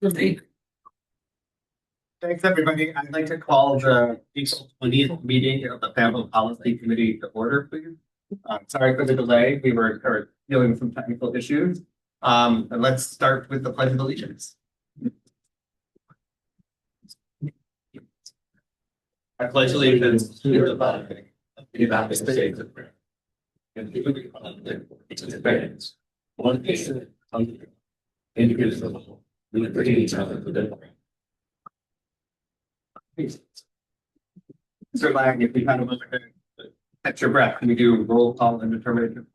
Thanks, everybody. I'd like to call the April 20th meeting of the FAMPO Policy Committee to order, please. Sorry for the delay. We were dealing with some technical issues. And let's start with the Pledge of Allegiance. I pledge allegiance to the flag of the United States of America and to the republic which advances one nation under God, indivisible, with liberty and justice. Mr. Lang, if we had a moment to catch your breath, can we do roll call and determination?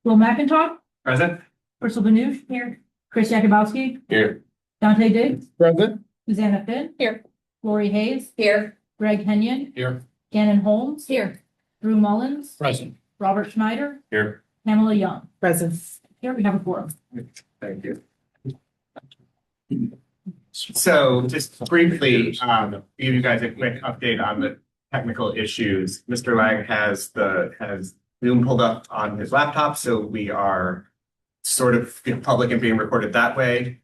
Will McIntosh, Present. Crystal Banush, here. Chris Jakubowski, Here. Dante Diggs, Present. Susanna Finn, here. Lori Hayes, Here. Greg Henyon, Here. Gannon Holmes, Here. Drew Mullins, Present. Robert Schneider, Here. Pamela Young. Present. Here we have a quorum. Thank you. So just briefly, give you guys a quick update on the technical issues. Mr. Lang has Zoom pulled up on his laptop, so we are sort of public and being recorded that way.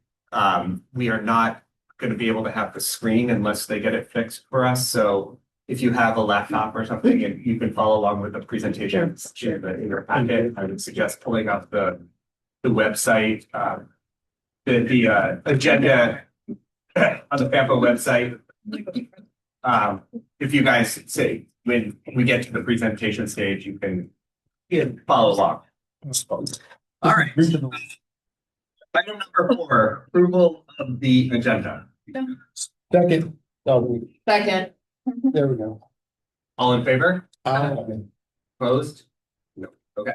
We are not going to be able to have the screen unless they get it fixed for us. So if you have a laptop or something and you can follow along with the presentation in your packet, I would suggest pulling up the website, the agenda on the FAMPO website. If you guys say when we get to the presentation stage, you can follow along. All right. Item number 4, approval of the agenda. Second. Second. There we go. All in favor? Opposed? No. Okay.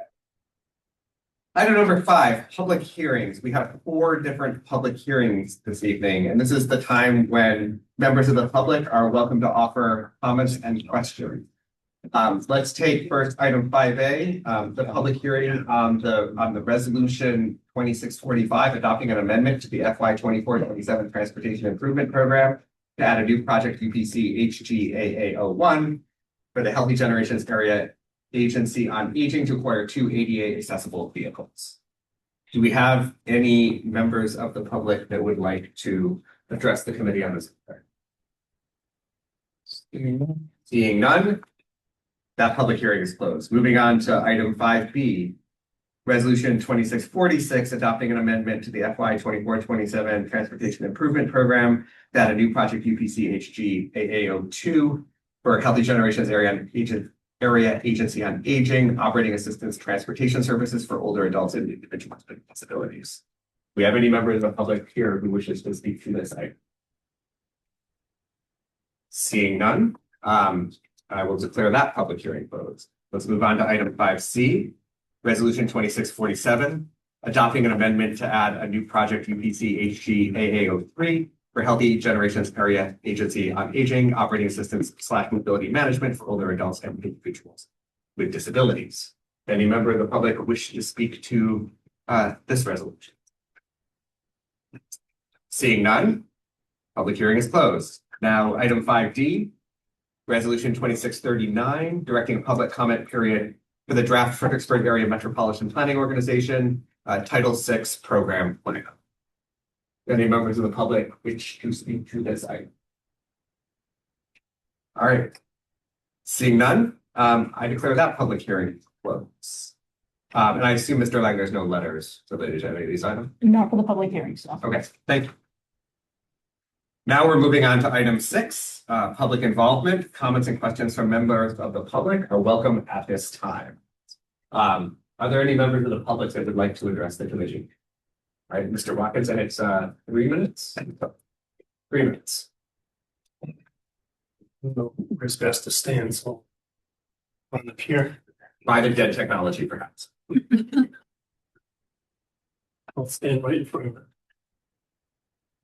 Item number 5, public hearings. We have 4 different public hearings this evening, and this is the time when members of the public are welcome to offer comments and questions. Let's take first item 5A, the public hearing on the resolution 2645, adopting an amendment to the FY 24-27 Transportation Improvement Program to add a new project UPC HGAA01 for the Healthy Generations Area Agency on Aging to acquire 2 ADA accessible vehicles. Do we have any members of the public that would like to address the committee on this? Seeing none, that public hearing is closed. Moving on to item 5B, resolution 2646, adopting an amendment to the FY 24-27 Transportation Improvement Program that a new project UPC HGAA02 for Healthy Generations Area Agency on Aging, operating assistance transportation services for older adults and individuals with disabilities. Do we have any members of the public here who wishes to speak to this item? Seeing none, I will declare that public hearing closed. Let's move on to item 5C, resolution 2647, adopting an amendment to add a new project UPC HGAA03 for Healthy Generations Area Agency on Aging, operating assistance / mobility management for older adults and individuals with disabilities. Any member of the public wish to speak to this resolution? Seeing none, public hearing is closed. Now, item 5D, resolution 2639, directing a public comment period for the draft Fredericksburg Area Metropolitan Planning Organization, Title VI Program Plan. Any members of the public wish to speak to this item? All right. Seeing none, I declare that public hearing closed. And I assume, Mr. Lang, there's no letters related to any of these items? Not for the public hearing, so. Okay, thank you. Now we're moving on to item 6, public involvement. Comments and questions from members of the public are welcome at this time. Are there any members of the public that would like to address the committee? All right, Mr. Watkins, and it's 3 minutes. 3 minutes. Where's best to stand? So on the pier, By the dead technology, perhaps. I'll stand right in front of it.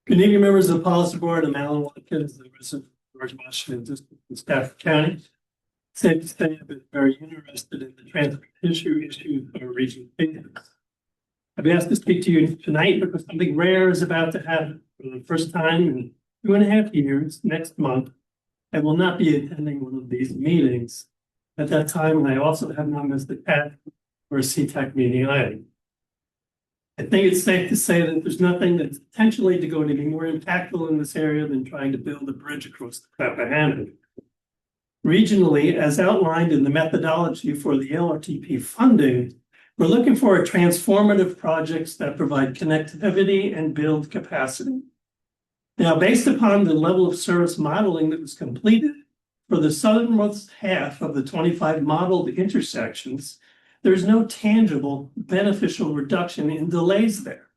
Good evening, members of the policy board. I'm Alan Watkins, the resident of George Washington District in Stafford County. Safe to say I've been very interested in the transportation issues of our region. I've been asked to speak to you tonight because something rare is about to happen for the first time in 2.5 years. Next month, I will not be attending one of these meetings. At that time, I also have not missed the CAT or CTAC meeting either. I think it's safe to say that there's nothing that's potentially going to be more impactful in this area than trying to build a bridge across the Rappahannock. Regionally, as outlined in the methodology for the LRTP funding, we're looking for transformative projects that provide connectivity and build capacity. Now, based upon the level of service modeling that was completed for the southernmost half of the 25 modeled intersections, there's no tangible beneficial reduction in delays there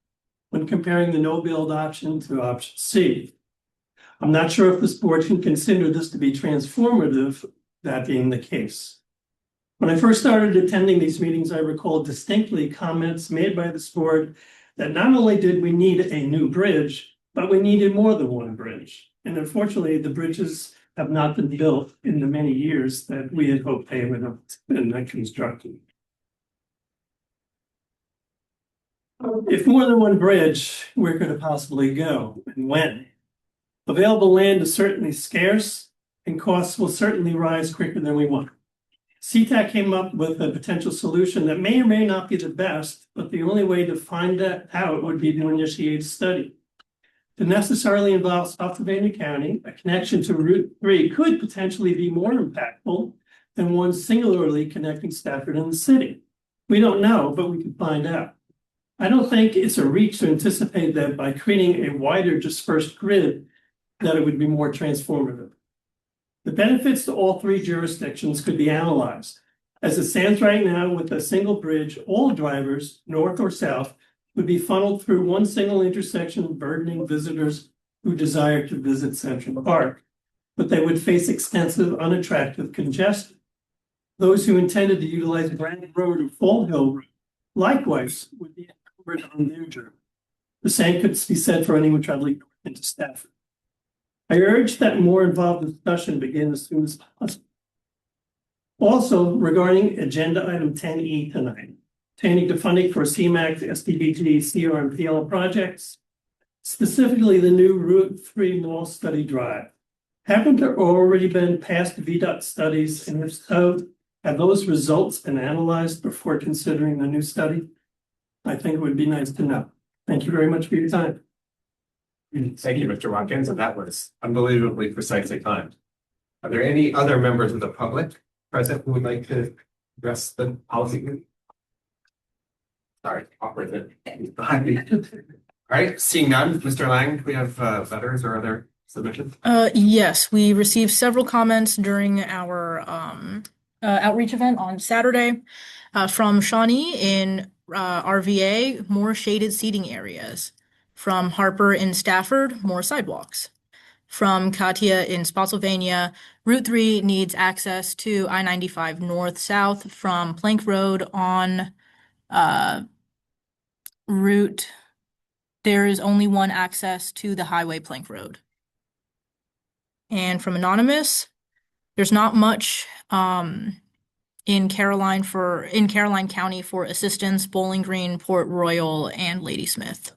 when comparing the no-build option to option C. I'm not sure if this board can consider this to be transformative, that being the case. When I first started attending these meetings, I recall distinctly comments made by this board that not only did we need a new bridge, but we needed more than one bridge. And unfortunately, the bridges have not been built in the many years that we had hoped they would have been constructed. If more than one bridge, where could it possibly go and when? Available land is certainly scarce and costs will certainly rise quicker than we want. CTAC came up with a potential solution that may or may not be the best, but the only way to find that out would be to initiate a study. To necessarily involve Spotsylvania County, a connection to Route 3 could potentially be more impactful than one singularly connecting Stafford and the city. We don't know, but we can find out. I don't think it's a reach to anticipate that by creating a wider dispersed grid, that it would be more transformative. The benefits to all three jurisdictions could be analyzed. As it stands right now, with a single bridge, all drivers, north or south, would be funneled through one single intersection, burdening visitors who desire to visit Central Park, but they would face extensive, unattractive congestion. Those who intended to utilize Brandon Road or Fall Hill Road, likewise, would be encumbered on their journey. The same could be said for anyone traveling north into Stafford. I urge that more involved discussion begin as soon as possible. Also, regarding agenda item 10E tonight, pertaining to funding for CMAQ, SDBG, CR, and PL projects, specifically the new Route 3 Mall Study Drive. Haven't there already been past VDOT studies, and if so, have those results been analyzed before considering the new study? I think it would be nice to know. Thank you very much for your time. Thank you, Mr. Watkins, and that was unbelievably precisely timed. Are there any other members of the public present who would like to address the policy committee? Sorry, awkward. Behind me. All right, seeing none, Mr. Lang, do we have letters or other submissions? Yes, we received several comments during our outreach event on Saturday from Shawnee in RVA, more shaded seating areas. From Harper in Stafford, more sidewalks. From Katia in Spotsylvania, Route 3 needs access to I-95 north-south from Plank Road on route. There is only one access to the highway Plank Road. And from Anonymous, there's not much in Caroline County for assistance, Bowling Green, Port Royal, and Ladysmith.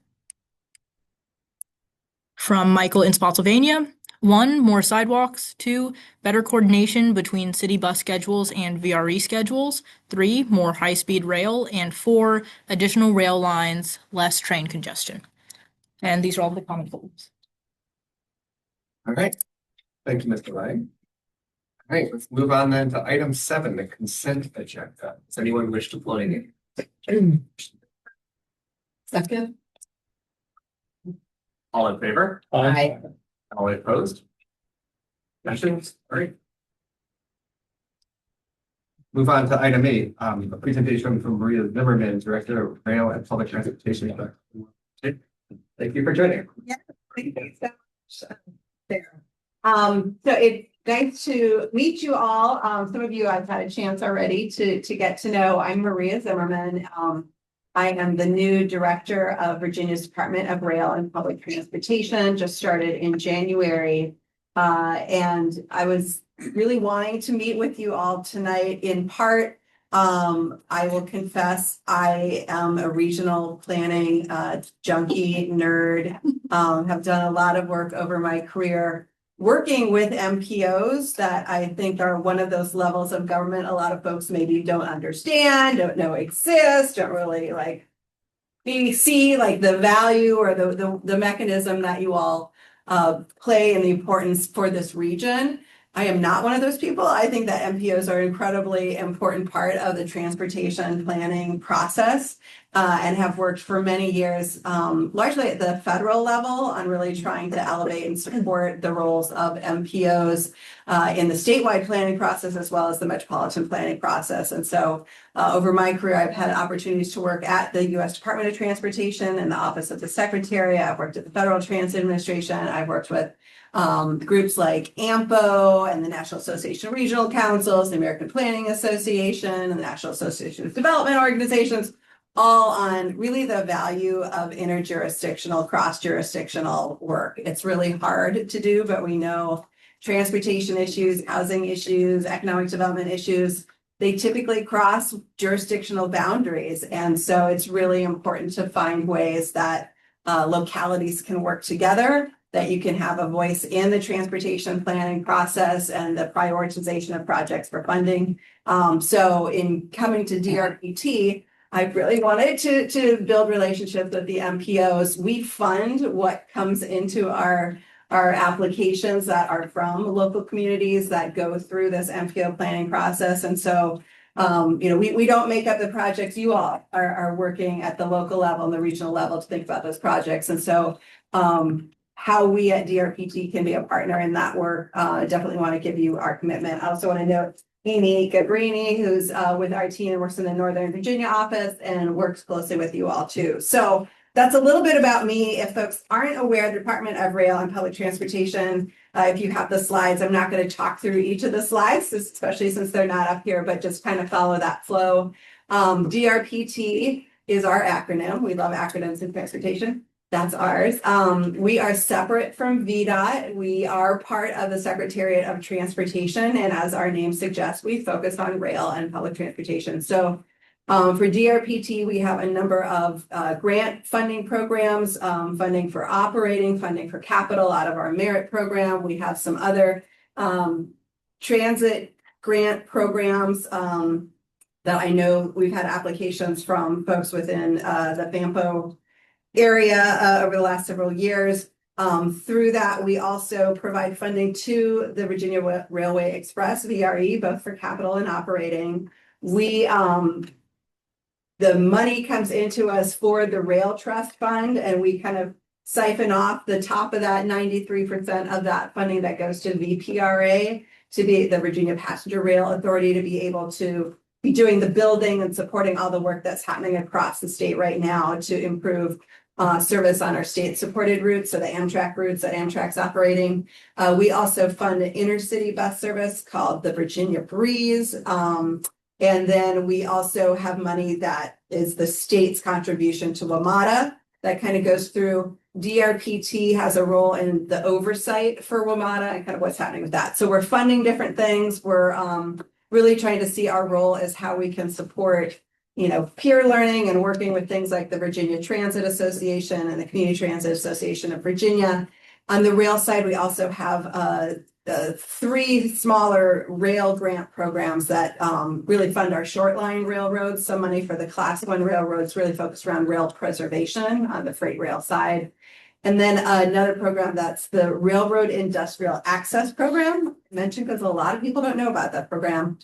From Michael in Spotsylvania, 1, more sidewalks, 2, better coordination between city bus schedules and VRE schedules, 3, more high-speed rail, and 4, additional rail lines, less train congestion. And these are all the common goals. All right. Thank you, Mr. Lang. All right, let's move on then to item 7, the consent agenda. Does anyone wish to plug in? Second. All in favor? Aye. All opposed? Questions? All right. Move on to item 8, a presentation from Maria Zimmerman, Director of Rail and Public Transportation. Thank you for joining. Yeah, thank you so much. There. So it's nice to meet you all. Some of you I've had a chance already to get to know. I'm Maria Zimmerman. I am the new director of Virginia's Department of Rail and Public Transportation, just started in January. And I was really wanting to meet with you all tonight in part. I will confess I am a regional planning junkie nerd, have done a lot of work over my career working with MPOs that I think are one of those levels of government a lot of folks maybe don't understand, don't know exist, don't really we see like the value or the mechanism that you all play and the importance for this region. I am not one of those people. I think that MPOs are an incredibly important part of the transportation planning process and have worked for many years, largely at the federal level on really trying to elevate and support the roles of MPOs in the statewide planning process as well as the metropolitan planning process. And so over my career, I've had opportunities to work at the U.S. Department of Transportation and the Office of the Secretary. I've worked at the Federal Transit Administration. I've worked with groups like FAMPO and the National Association of Regional Councils, the American Planning Association, and the National Association of Development Organizations, all on really the value of interjurisdictional, cross-jurisdictional work. It's really hard to do, but we know transportation issues, housing issues, economic development issues, they typically cross jurisdictional boundaries. And so it's really important to find ways that localities can work together, that you can have a voice in the transportation planning process and the prioritization of projects for funding. So in coming to DRPT, I really wanted to build relationships with the MPOs. We fund what comes into our applications that are from local communities that go through this MPO planning process. And so, we don't make up the projects. You all are working at the local level and the regional level to think about those projects. And so, how we at DRPT can be a partner in that work, definitely want to give you our commitment. I also want to note Amy Gabrini, who's with our team and works in the Northern Virginia office and works closely with you all too. So that's a little bit about me. If folks aren't aware, the Department of Rail and Public Transportation, if you have the slides, I'm not going to talk through each of the slides, especially since they're not up here, but just kind of follow that flow. DRPT is our acronym. We love acronyms in transportation. That's ours. We are separate from VDOT. We are part of the Secretariat of Transportation. And as our name suggests, we focus on rail and public transportation. So for DRPT, we have a number of grant funding programs, funding for operating, funding for capital out of our merit program. We have some other transit grant programs that I know we've had applications from folks within the FAMPO area over the last several years. Through that, we also provide funding to the Virginia Railway Express, VRE, both for capital and operating. The money comes into us for the Rail Trust Fund, and we kind of siphon off the top of that 93% of that funding that goes to VPRA, to be the Virginia Passenger Rail Authority, to be able to be doing the building and supporting all the work that's happening across the state right now to improve service on our state-supported routes, so the Amtrak routes that Amtrak's operating. We also fund an intercity bus service called the Virginia Breeze. And then we also have money that is the state's contribution to WMATA that kind of goes through. DRPT has a role in the oversight for WMATA and kind of what's happening with that. So we're funding different things. We're really trying to see our role as how we can support, peer learning and working with things like the Virginia Transit Association and the Community Transit Association of Virginia. On the rail side, we also have 3 smaller rail grant programs that really fund our short line railroads. Some money for the Class 1 railroads, really focused around rail preservation on the freight rail side. And then another program that's the Railroad Industrial Access Program, mentioned because a lot of people don't know about that program.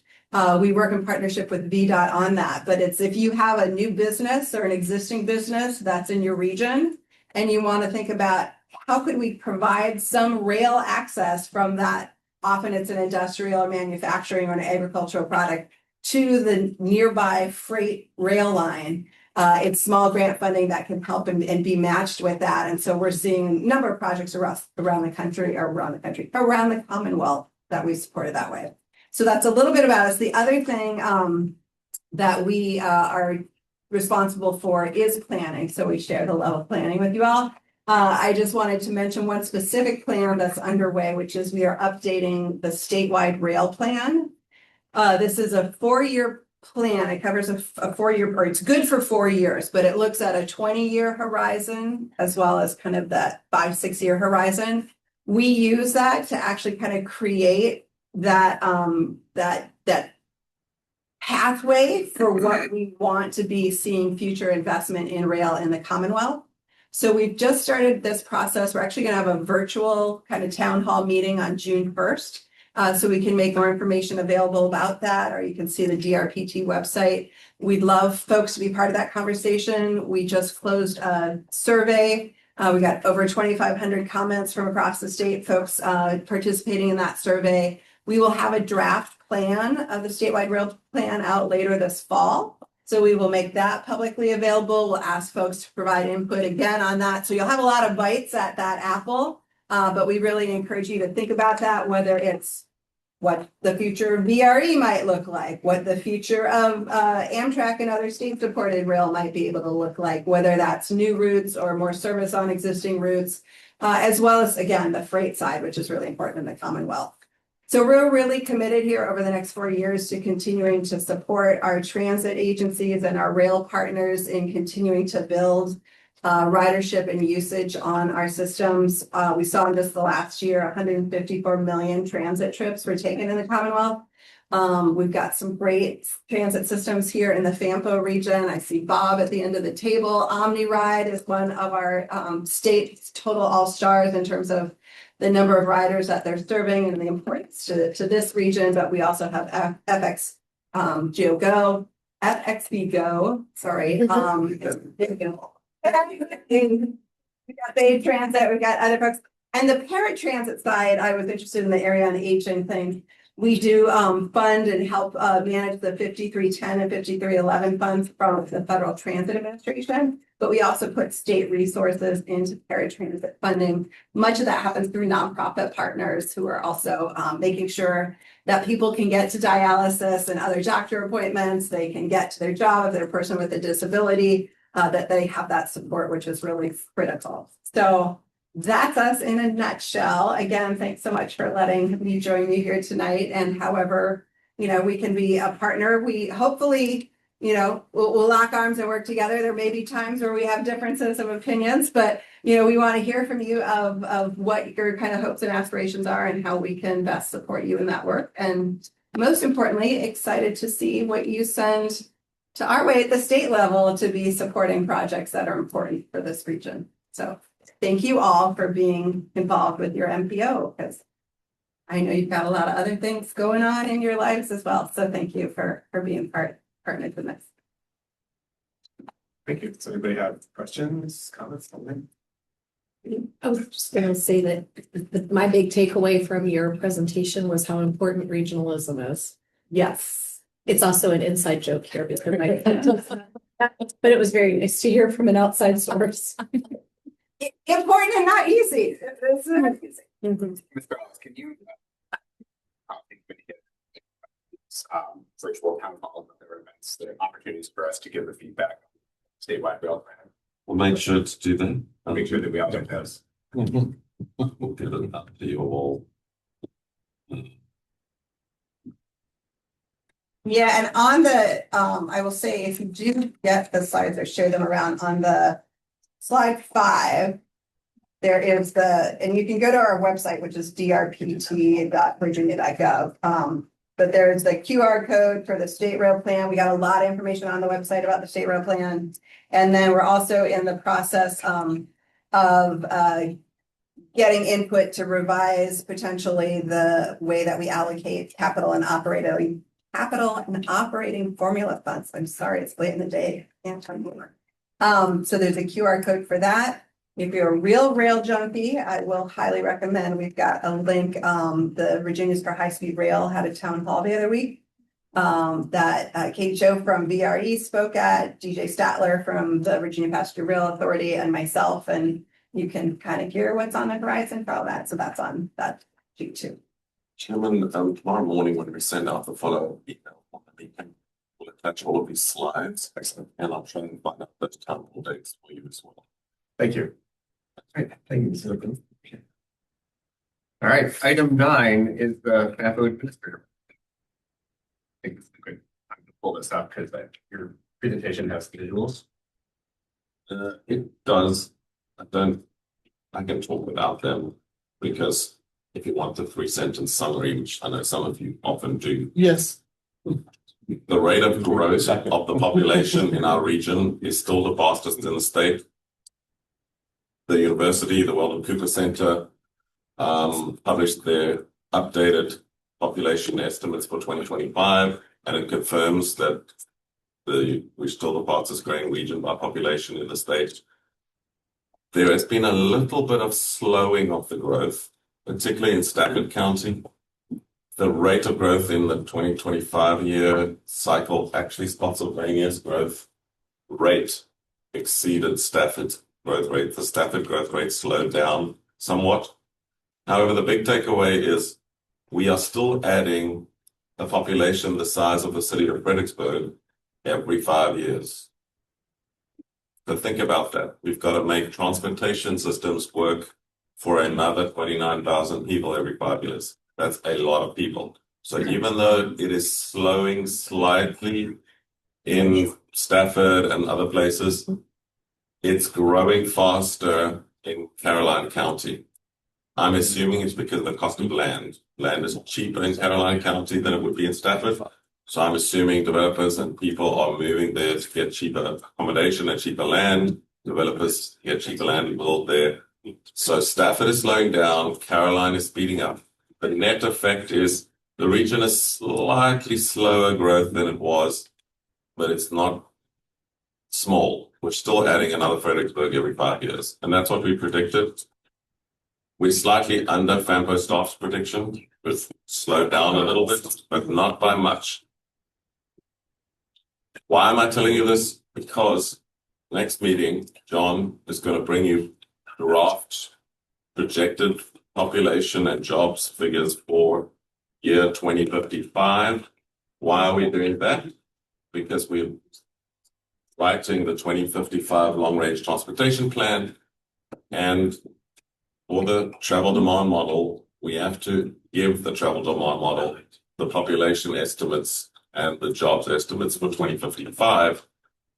We work in partnership with VDOT on that, but it's if you have a new business or an existing business that's in your region and you want to think about how could we provide some rail access from that, often it's an industrial or manufacturing or an agricultural product, to the nearby freight rail line. It's small grant funding that can help and be matched with that. And so we're seeing a number of projects around the Commonwealth that we supported that way. So that's a little bit about us. The other thing that we are responsible for is planning. So we share the level of planning with you all. I just wanted to mention one specific plan that's underway, which is we are updating the statewide rail plan. This is a 4-year plan. It covers a 4-year, or it's good for 4 years, but it looks at a 20-year horizon as well as kind of that 5-6-year horizon. We use that to actually kind of create that pathway for what we want to be seeing future investment in rail in the Commonwealth. So we've just started this process. We're actually going to have a virtual kind of town hall meeting on June 1st. So we can make more information available about that, or you can see the DRPT website. We'd love folks to be part of that conversation. We just closed a survey. We got over 2,500 comments from across the state, folks participating in that survey. We will have a draft plan of the statewide rail plan out later this fall. So we will make that publicly available. We'll ask folks to provide input again on that. So you'll have a lot of bites at that apple, but we really encourage you to think about that, whether it's what the future of VRE might look like, what the future of Amtrak and other state-supported rail might be able to look like, whether that's new routes or more service on existing routes, as well as, again, the freight side, which is really important in the Commonwealth. So we're really committed here over the next 4 years to continuing to support our transit agencies and our rail partners in continuing to build ridership and usage on our systems. We saw in just the last year, 154 million transit trips were taken in the Commonwealth. We've got some great transit systems here in the FAMPO region. I see Bob at the end of the table. OmniRide is one of our state's total all-stars in terms of the number of riders that they're serving and the importance to this region. But we also have FXB Go, sorry. We got Bay Transit, we've got other folks. And the paratransit side, I was interested in the area on the aging thing. We do fund and help manage the 5310 and 5311 funds from the Federal Transit Administration, but we also put state resources into paratransit funding. Much of that happens through nonprofit partners who are also making sure that people can get to dialysis and other doctor appointments, they can get to their job if they're a person with a disability, that they have that support, which is really critical. So that's us in a nutshell. Again, thanks so much for letting me join you here tonight. And however, we can be a partner. We hopefully, we'll lock arms and work together. There may be times where we have differences of opinions, but, we want to hear from you of what your kind of hopes and aspirations are and how we can best support you in that work. And most importantly, excited to see what you send to our way at the state level to be supporting projects that are important for this region. So thank you all for being involved with your MPO, because I know you've got a lot of other things going on in your lives as well. So thank you for being partnered in this. Thank you. Does anybody have questions, comments, something? I was just going to say that my big takeaway from your presentation was how important regionalism is. Yes. It's also an inside joke here because but it was very nice to hear from an outside source. Important and not easy. It's not easy. Mr. Ellis, can you virtual town hall and other events, there are opportunities for us to give the feedback statewide rail plan? We'll make sure to do that. I'll make sure that we update those. We'll get it up to you all. Yeah, and on the, I will say, if you do get the slides or share them around on the slide 5, there is and you can go to our website, which is drpt.virginia.gov. But there's the QR code for the state rail plan. We got a lot of information on the website about the state rail plan. And then we're also in the process of getting input to revise potentially the way that we allocate capital and operating formula funds. I'm sorry, it's late in the day. Can't tell you more. So there's a QR code for that. If you're a real rail junkie, I will highly recommend. We've got a link. The Virginians for High Speed Rail had a town hall the other week that Kate Cho from VRE spoke at, DJ Statler from the Virginia Passenger Rail Authority, and myself. And you can kind of hear what's on the horizon for all that. So that's on that sheet too. Chairman, tomorrow morning when we send out the follow-up email on the meeting, we'll attach all of these slides. Excellent. And I'll try and find out those town hall dates for you as well. Thank you. All right, thank you, Mr. Oaken. All right, item 9 is the FAMPO administrator. I think it's a good time to pull this up because your presentation has visuals. It does. I can talk without them because if you want the 3-sentence summary, which I know some of you often do. Yes. the rate of growth of the population in our region is still the fastest in the state. The university, the Weldon Cooper Center, published their updated population estimates for 2025, and it confirms that we're still the fastest growing region by population in the state. There has been a little bit of slowing of the growth, particularly in Stafford County. The rate of growth in the 2025 year cycle, actually Spotsylvania's growth rate exceeded Stafford's growth rate. The Stafford growth rate slowed down somewhat. However, the big takeaway is we are still adding a population the size of the city of Fredericksburg every 5 years. So think about that. We've got to make transportation systems work for another 29,000 people every 5 years. That's a lot of people. So even though it is slowing slightly in Stafford and other places, it's growing faster in Caroline County. I'm assuming it's because of the cost of land. Land is cheaper in Caroline County than it would be in Stafford. So I'm assuming developers and people are moving there to get cheaper accommodation and cheaper land. Developers get cheaper land and build there. So Stafford is slowing down. Caroline is speeding up. The net effect is the region is slightly slower growth than it was, but it's not small. We're still adding another Fredericksburg every 5 years. And that's what we predicted. We're slightly under FAMPO staff's prediction. We've slowed down a little bit, but not by much. Why am I telling you this? Because next meeting, John is going to bring you draft projected population and jobs figures for year 2055. Why are we doing that? Because we're writing the 2055 long-range transportation plan, and for the travel demand model, we have to give the travel demand model the population estimates and the jobs estimates for 2055.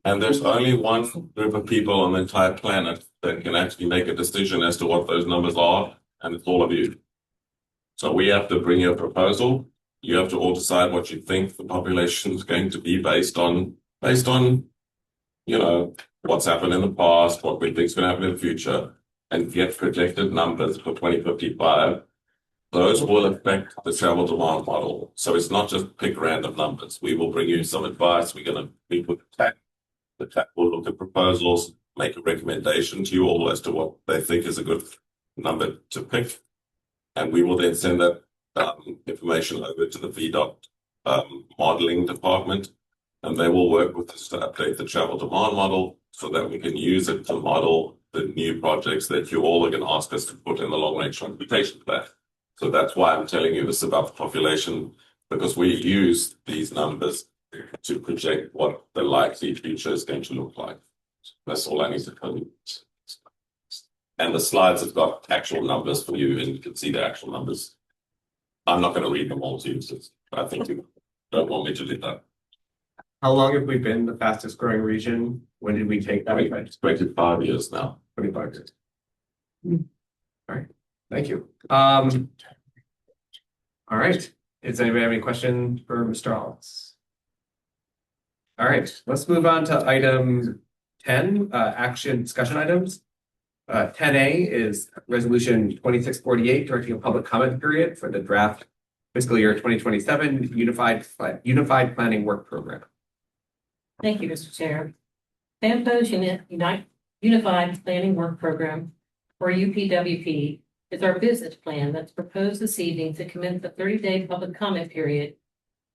And there's only one group of people on the entire planet that can actually make a decision as to what those numbers are, and it's all of you. So we have to bring you a proposal. You have to all decide what you think the population is going to be based on, you know, what's happened in the past, what we think is going to happen in the future, and get projected numbers for 2055. Those will affect the travel demand model. So it's not just pick random numbers. We will bring you some advice. We're going to meet with the TAC. The TAC will look at proposals, make a recommendation to you all as to what they think is a good number to pick. And we will then send that information over to the VDOT modeling department. And they will work with us to update the travel demand model so that we can use it to model the new projects that you all are going to ask us to put in the long-range transportation plan. So that's why I'm telling you this about the population, because we use these numbers to project what the likely future is going to look like. That's all I need to tell you. And the slides have got actual numbers for you, and you can see the actual numbers. I'm not going to read them all to you, but I think you don't want me to do that. How long have we been the fastest growing region? When did we take that? It's 25 years now. 25 years. All right. Thank you. All right. Does anybody have any questions for Mr. Hollis? All right. Let's move on to item 10, action discussion items. 10A is resolution 2648, directing a public comment period for the draft fiscal year 2027 unified planning work program. Thank you, Mr. Chair. FAMPO's Unified Planning Work Program, or UPWP, is our business plan that's proposed this evening to commence a 30-day public comment period.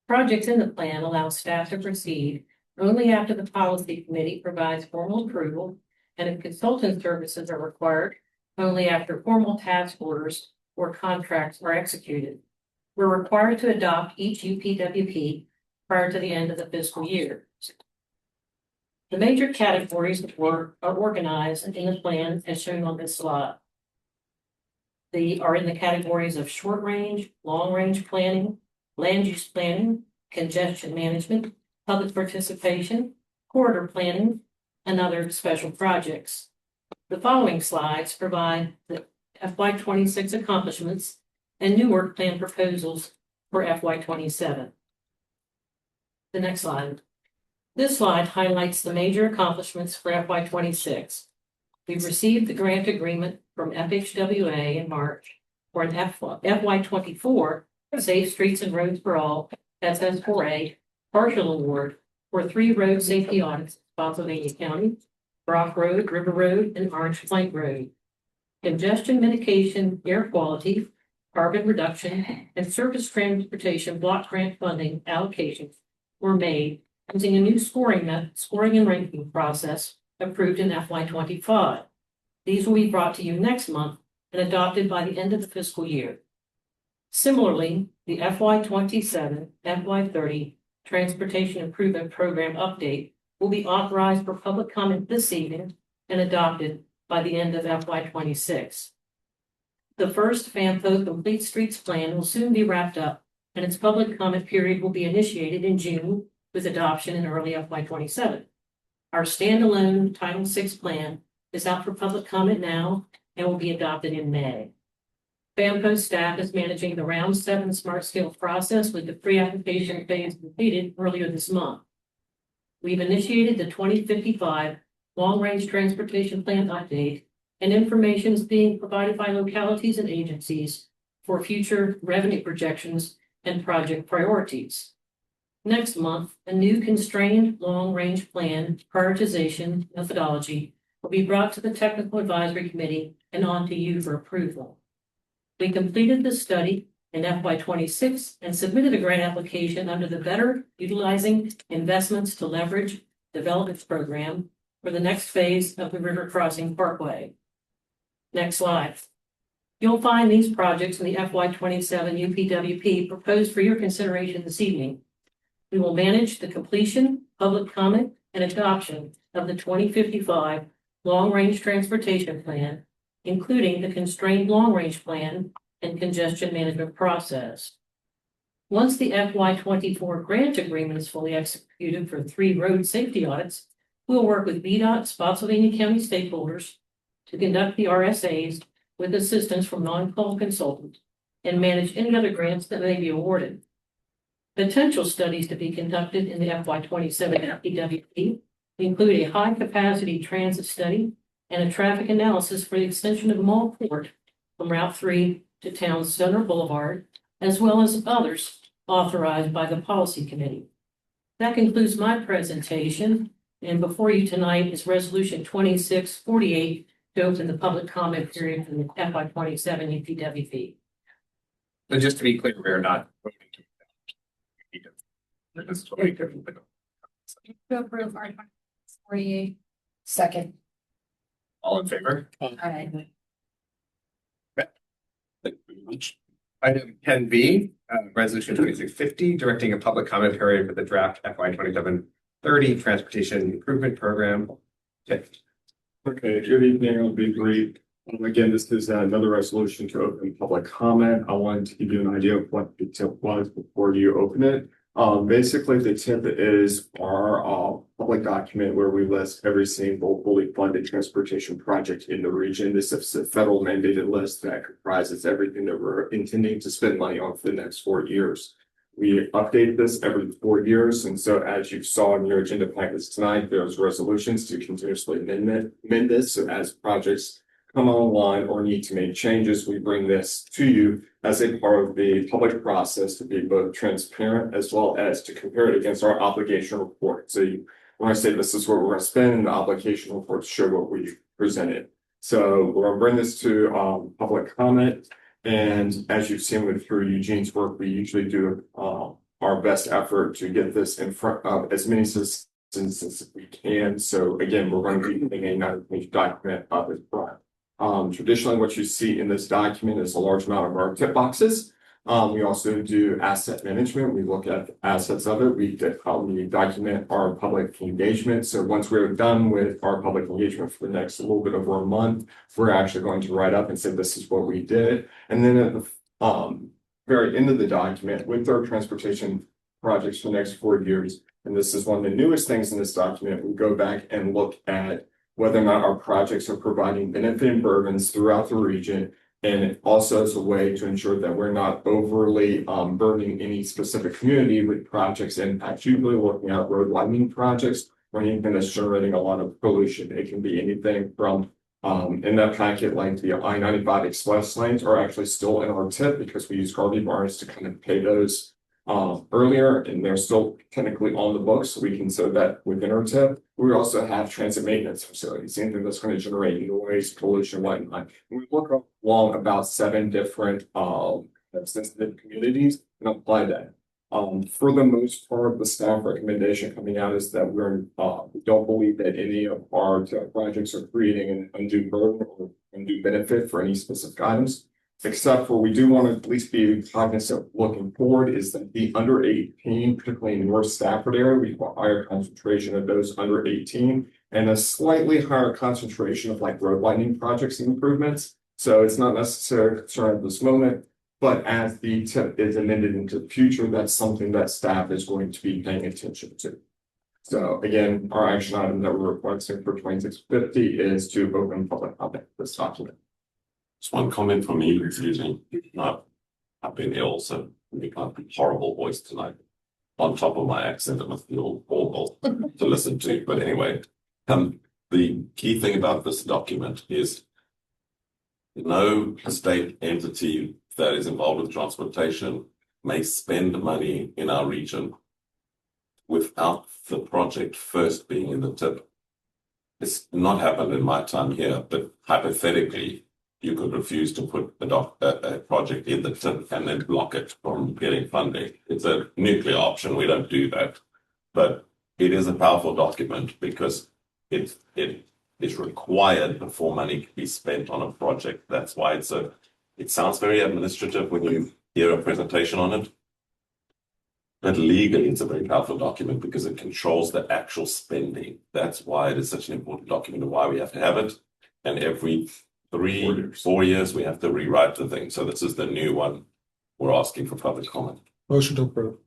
Projects in the plan allow staff to proceed only after the policy committee provides formal approval, and if consultant services are required, only after formal task orders or contracts are executed. We're required to adopt each UPWP prior to the end of the fiscal year. The major categories of work are organized in the plan as shown on this slide. They are in the categories of short range, long range planning, land use planning, congestion management, public participation, corridor planning, and other special projects. The following slides provide the FY26 accomplishments and new work plan proposals for FY27. The next slide. This slide highlights the major accomplishments for FY 26. We've received the grant agreement from FHWA in March for an FY 24 Safe Streets and Roads for All, SS4A, partial award for 3 road safety audits in Spotsylvania County, Brock Road, River Road, and Orange Plank Road. Congestion mitigation, air quality, carbon reduction, and surface transportation block grant funding allocations were made using a new scoring and ranking process approved in FY 25. These will be brought to you next month and adopted by the end of the fiscal year. Similarly, the FY 27, FY 30 Transportation Improvement Program update will be authorized for public comment this evening and adopted by the end of FY 26. The first FAMPO Complete Streets Plan will soon be wrapped up, and its public comment period will be initiated in June with adoption in early FY 27. Our standalone Title VI plan is out for public comment now and will be adopted in May. FAMPO staff is managing the Round 7 Smart Scale process with the pre-application phase completed earlier this month. We've initiated the 2055 Long Range Transportation Plan update, and information is being provided by localities and agencies for future revenue projections and project priorities. Next month, a new constrained long-range plan prioritization methodology will be brought to the Technical Advisory Committee and on to you for approval. We completed the study in FY 26 and submitted a grant application under the Better Utilizing Investments to Leverage Development Program for the next phase of the River Crossing Parkway. Next slide. You'll find these projects in the FY 27 UPWP proposed for your consideration this evening. We will manage the completion, public comment, and adoption of the 2055 Long Range Transportation Plan, including the Constrained Long Range Plan and Congestion Management Process. Once the FY 24 grant agreement is fully executed for 3 road safety audits, we'll work with VDOT Spotsylvania County stakeholders to conduct the RSAs with assistance from non-call consultants and manage any other grants that may be awarded. Potential studies to be conducted in the FY 27 FPWP include a high-capacity transit study and a traffic analysis for the extension of Mall Court from Route 3 to Town Center Boulevard, as well as others authorized by the Policy Committee. That concludes my presentation, and before you tonight is Resolution 2648 to open the public comment period for the FY 27 UPWP. So just to be clear, we're not voting to this is totally different. To approve our 48. Second. All in favor? Aye. Thank you very much. Item 10B, Resolution 2650, directing a public comment period for the draft FY 27-30 Transportation Improvement Program. Okay. Okay, good evening. I'll be brief. Again, this is another resolution to open public comment. I wanted to give you an idea of what the tip was before you open it. Basically, the tip is our public document where we list every single fully funded transportation project in the region. This is a federal mandated list that comprises everything that we're intending to spend money on for the next 4 years. We update this every 4 years, and so as you saw in your agenda packets tonight, there's resolutions to continuously amend this. So as projects come online or need to make changes, we bring this to you as a part of the public process to be both transparent as well as to compare it against our obligation report. So when I say this is what we're going to spend, the obligation report show what we presented. So we're going to bring this to public comment. And as you've seen with through Eugene's work, we usually do our best effort to get this in front of as many citizens as we can. So again, we're going to be putting a 9-page document up as front. Traditionally, what you see in this document is a large amount of our tip boxes. We also do asset management. We look at the assets of it. We document our public engagement. So once we're done with our public engagement for the next little bit over a month, we're actually going to write up and say, this is what we did. And then at the very end of the document with our transportation projects for the next 4 years, and this is one of the newest things in this document, we go back and look at whether or not our projects are providing benefit and burdens throughout the region, And also as a way to ensure that we're not overly burdening any specific community with projects impact, usually looking at road widening projects or anything that's generating a lot of pollution. It can be anything from in that packet, like the I-95 express lanes are actually still in our tip because we use garbage bars to kind of pay those earlier, and they're still technically on the books, so we consider that within our tip. We also have transit maintenance facilities, anything that's going to generate noise, pollution, whatnot. And we look along about 7 different sensitive communities and apply that. For the most part, the staff recommendation coming out is that we don't believe that any of our projects are creating an undue burden or undue benefit for any specific items. Except for we do want to at least be cognizant looking forward is that the under 18, particularly in North Stafford area, we have a higher concentration of those under 18 and a slightly higher concentration of like road widening projects and improvements. So it's not necessarily a concern at this moment, but as the tip is amended into the future, that's something that staff is going to be paying attention to. So again, our action item that we're requesting for 2650 is to open public comment for this document. Just one comment from me, excuse me. I've been ill, so I've got a horrible voice tonight. On top of my accent, it must feel awful to listen to. But anyway, the key thing about this document is no state entity that is involved with transportation may spend money in our region without the project first being in the tip. It's not happened in my time here, but hypothetically, you could refuse to put a project in the tip and then block it from getting funding. It's a nuclear option. We don't do that. But it is a powerful document because it is required before money can be spent on a project. That's why it sounds very administrative when you hear a presentation on it. But legally, it's a very powerful document because it controls the actual spending. That's why it is such an important document and why we have to have it. And every 4 years, we have to rewrite the thing. So this is the new one. We're asking for public comment. Motion to approve.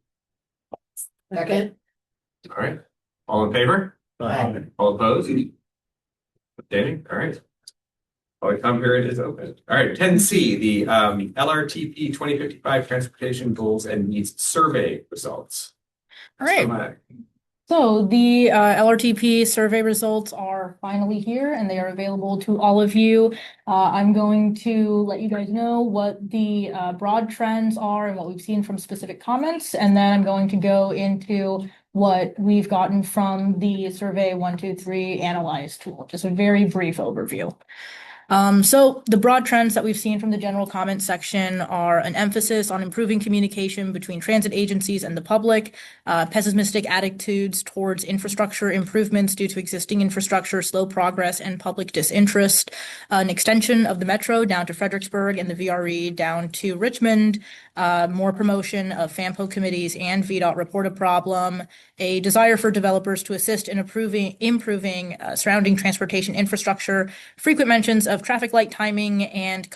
Second. All right. All in favor? Aye. All opposed? Abstaining? All right. Public comment period is open. All right, 10C, the LRTP 2055 Transportation Goals and Needs Survey results. All right. So the LRTP survey results are finally here and they are available to all of you. I'm going to let you guys know what the broad trends are and what we've seen from specific comments. And then I'm going to go into what we've gotten from the survey 123 analyze tool, just a very brief overview. So the broad trends that we've seen from the general comment section are an emphasis on improving communication between transit agencies and the public, pessimistic attitudes towards infrastructure improvements due to existing infrastructure, slow progress, and public disinterest, an extension of the metro down to Fredericksburg and the VRE down to Richmond, more promotion of FAMPO committees and VDOT report a problem, a desire for developers to assist in improving surrounding transportation infrastructure, frequent mentions of traffic light timing, and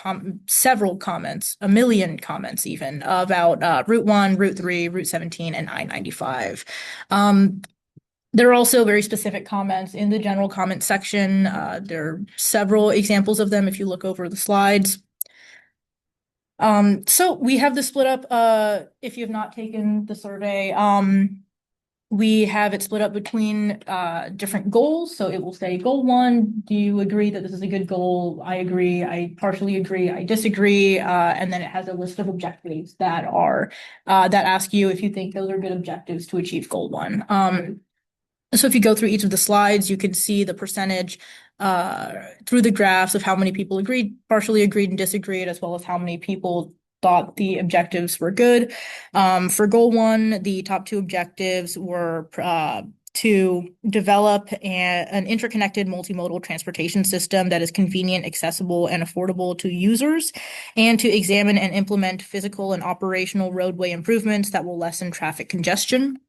several comments, a million comments even, about Route 1, Route 3, Route 17, and I-95. There are also very specific comments in the general comment section. There are several examples of them if you look over the slides. So we have this split up, if you have not taken the survey, we have it split up between different goals. So it will say goal 1, do you agree that this is a good goal? I agree, I partially agree, I disagree. And then it has a list of objectives that are that ask you if you think those are good objectives to achieve goal 1. So if you go through each of the slides, you can see the percentage through the graphs of how many people agreed, partially agreed, and disagreed, as well as how many people thought the objectives were good. For goal 1, the top 2 objectives were to develop an interconnected multimodal transportation system that is convenient, accessible, and affordable to users, and to examine and implement physical and operational roadway improvements that will lessen traffic congestion.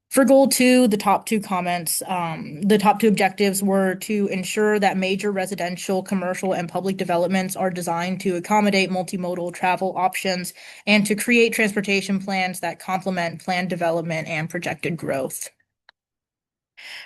For goal 2, the top 2 comments, the top 2 objectives were to ensure that major residential, commercial, and public developments are designed to accommodate multimodal travel options and to create transportation plans that complement planned development and projected growth.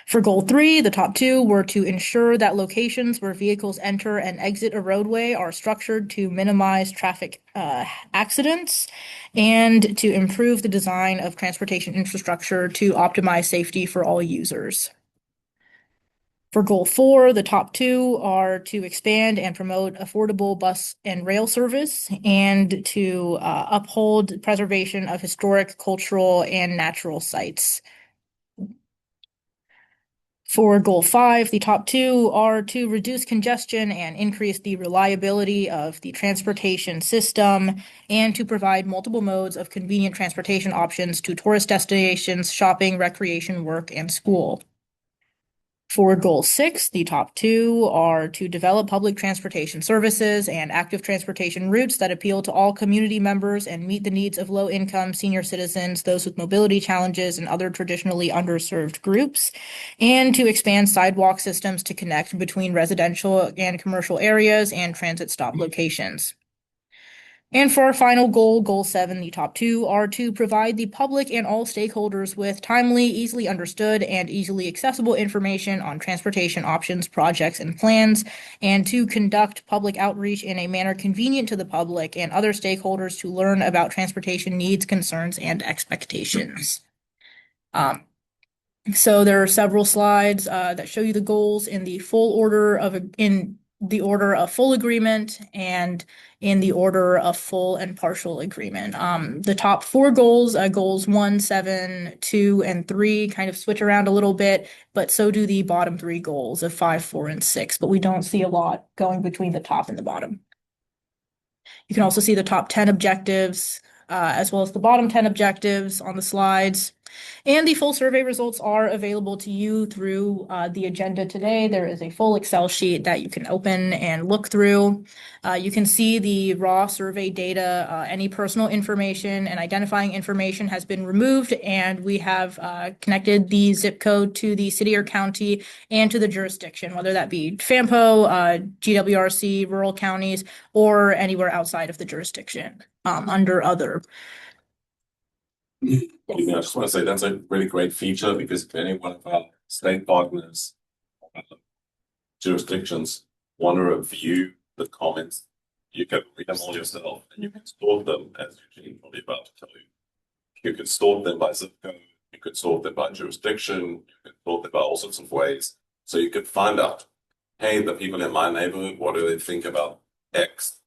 For goal 3, the top 2 were to ensure that locations where vehicles enter and exit a roadway are structured to minimize traffic accidents and to improve the design of transportation infrastructure to optimize safety for all users. For goal 4, the top 2 are to expand and promote affordable bus and rail service and to uphold preservation of historic, cultural, and natural sites. For goal 5, the top 2 are to reduce congestion and increase the reliability of the transportation system and to provide multiple modes of convenient transportation options to tourist destinations, shopping, recreation, work, and school. For goal 6, the top 2 are to develop public transportation services and active transportation routes that appeal to all community members and meet the needs of low-income senior citizens, those with mobility challenges, and other traditionally underserved groups, and to expand sidewalk systems to connect between residential and commercial areas and transit stop locations. And for our final goal, goal 7, the top 2 are to provide the public and all stakeholders with timely, easily understood, and easily accessible information on transportation options, projects, and plans, and to conduct public outreach in a manner convenient to the public and other stakeholders to learn about transportation needs, concerns, and expectations. So there are several slides that show you the goals in the order of full agreement and in the order of full and partial agreement. The top 4 goals, goals 1, 7, 2, and 3 kind of switch around a little bit, but so do the bottom 3 goals of 5, 4, and 6, but we don't see a lot going between the top and the bottom. You can also see the top 10 objectives, as well as the bottom 10 objectives on the slides. And the full survey results are available to you through the agenda today. There is a full Excel sheet that you can open and look through. You can see the raw survey data. Any personal information and identifying information has been removed, and we have connected the zip code to the city or county and to the jurisdiction, whether that be FAMPO, GWRC, rural counties, or anywhere outside of the jurisdiction under other. I just want to say that's a really great feature because if any one of our state partners, jurisdictions want to review the comments, you can read them all yourself and you can sort them, as Eugene will be about to tell you. You can sort them by zip code, you could sort them by jurisdiction, you can sort them by all sorts of ways. So you could find out, hey, the people in my neighborhood, what do they think about X?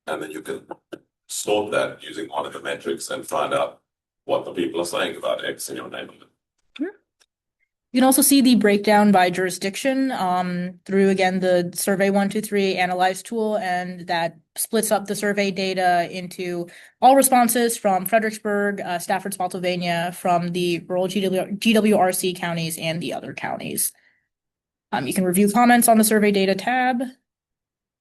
And then you can sort that using one of the metrics and find out what the people are saying about X in your neighborhood. You can also see the breakdown by jurisdiction through, again, the Survey 123 Analyze tool, and that splits up the survey data into all responses from Fredericksburg, Stafford, Spotsylvania, from the rural GWRC counties and the other counties. You can review comments on the survey data tab.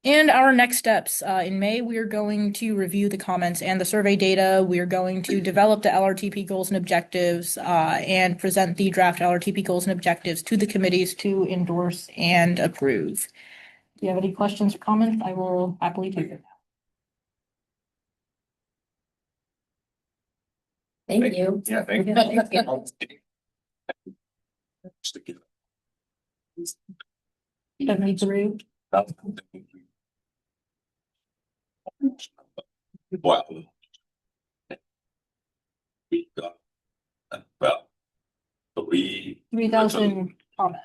And our next steps, in May, we are going to review the comments and the survey data. We are going to develop the LRTP goals and objectives and present the draft LRTP goals and objectives to the committees to endorse and approve. Do you have any questions or comments? I will happily take them. Thank you. Yeah, thank you. Wow. We got about 3,000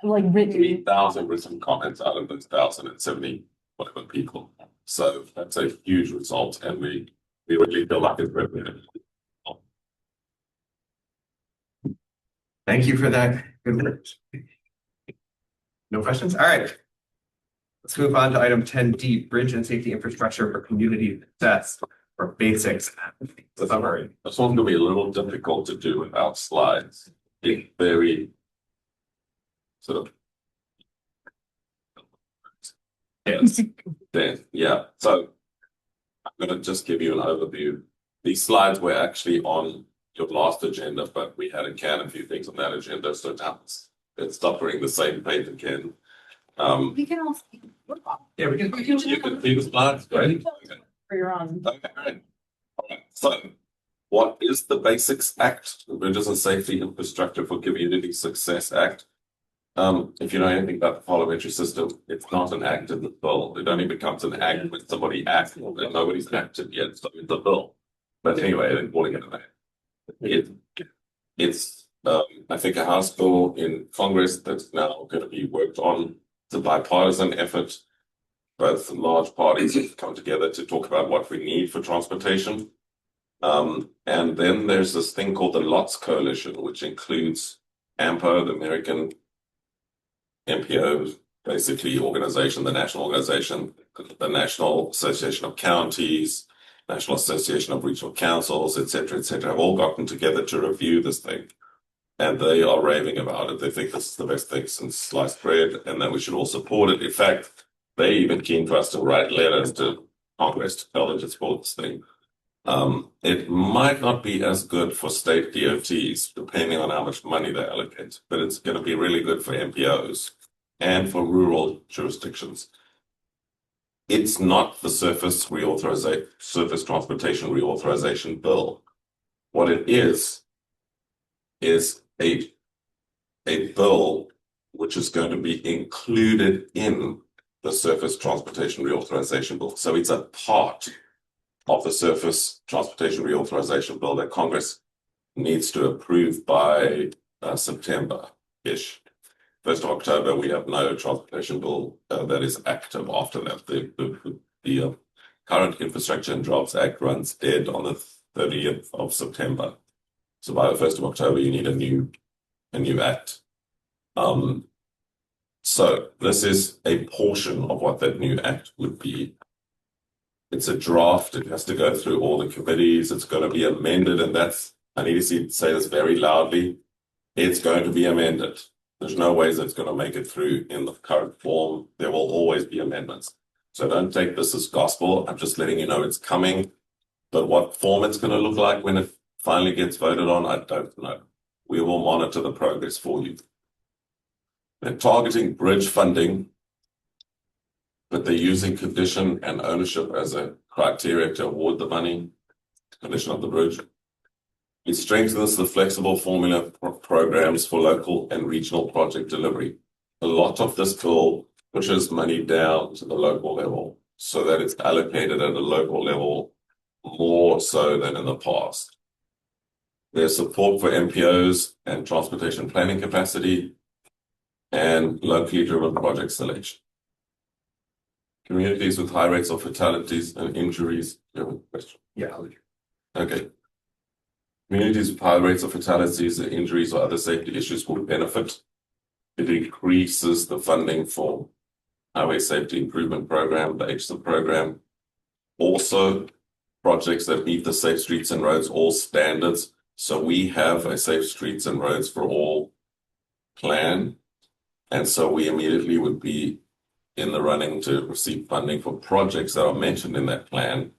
like written. 3,000 written comments out of those 1,070 whatever people. So that's a huge result, and we really feel like it's represented. Thank you for that. Good work. No questions? All right. Let's move on to item 10D, bridge and safety infrastructure for community success or basics. Summary. This one's gonna be a little difficult to do without slides. It's very sort of yeah. So I'm gonna just give you an overview. These slides were actually on your last agenda, but we had a few things on that agenda, so now it's suffering the same fate again. We can all. Yeah, we can. You can see the slides, right? Okay. For your own. Okay, great. All right. So, what is the Basics Act, the Bridges and Safety Infrastructure for Community Success Act? If you know anything about the parliamentary system, it's not an act in the bill. It only becomes an act when somebody acts, and nobody's acted yet, so it's a bill. But anyway, I'm calling it an act. It's I think a House bill in Congress that's now going to be worked on. It's a bipartisan effort. Both large parties have come together to talk about what we need for transportation. And then there's this thing called the LOTS Coalition, which includes FAMPO, the American MPO, basically organization, the national organization, the National Association of Counties, National Association of Regional Councils, et cetera, have all gotten together to review this thing. And they are raving about it. They think this is the best thing since sliced bread and that we should all support it. In fact, they even keen for us to write letters to Congress to tell them to support this thing. It might not be as good for state DOTs, depending on how much money they allocate, but it's going to be really good for MPOs and for rural jurisdictions. It's not the surface transportation reauthorization bill. What it is a bill which is going to be included in the surface transportation reauthorization bill. So it's a part of the surface transportation reauthorization bill that Congress needs to approve by September-ish. 1st of October, we have no transportation bill that is active after that. The current Infrastructure and Jobs Act runs dead on the 30th of September. So by the 1st of October, you need a new act. So this is a portion of what that new act would be. It's a draft. It has to go through all the committees. It's going to be amended, and I need to say this very loudly. It's going to be amended. There's no ways it's going to make it through in the current form. There will always be amendments. So don't take this as gospel. I'm just letting you know it's coming. But what form it's going to look like when it finally gets voted on, I don't know. We will monitor the progress for you. They're targeting bridge funding, but they're using condition and ownership as a criteria to award the money, condition of the bridge. It strengthens the flexible formula programs for local and regional project delivery. A lot of this bill pushes money down to the local level so that it's allocated at a local level more so than in the past. There's support for MPOs and transportation planning capacity and locally driven project selection. Communities with high rates of fatalities and injuries. You have a question? Yeah. Okay. Communities with high rates of fatalities, injuries, or other safety issues will benefit. It increases the funding for Highway Safety Improvement Program, the HSIP program. Also, projects that meet the Safe Streets and Roads All standards. So we have a Safe Streets and Roads for All plan. And so we immediately would be in the running to receive funding for projects that are mentioned in that plan.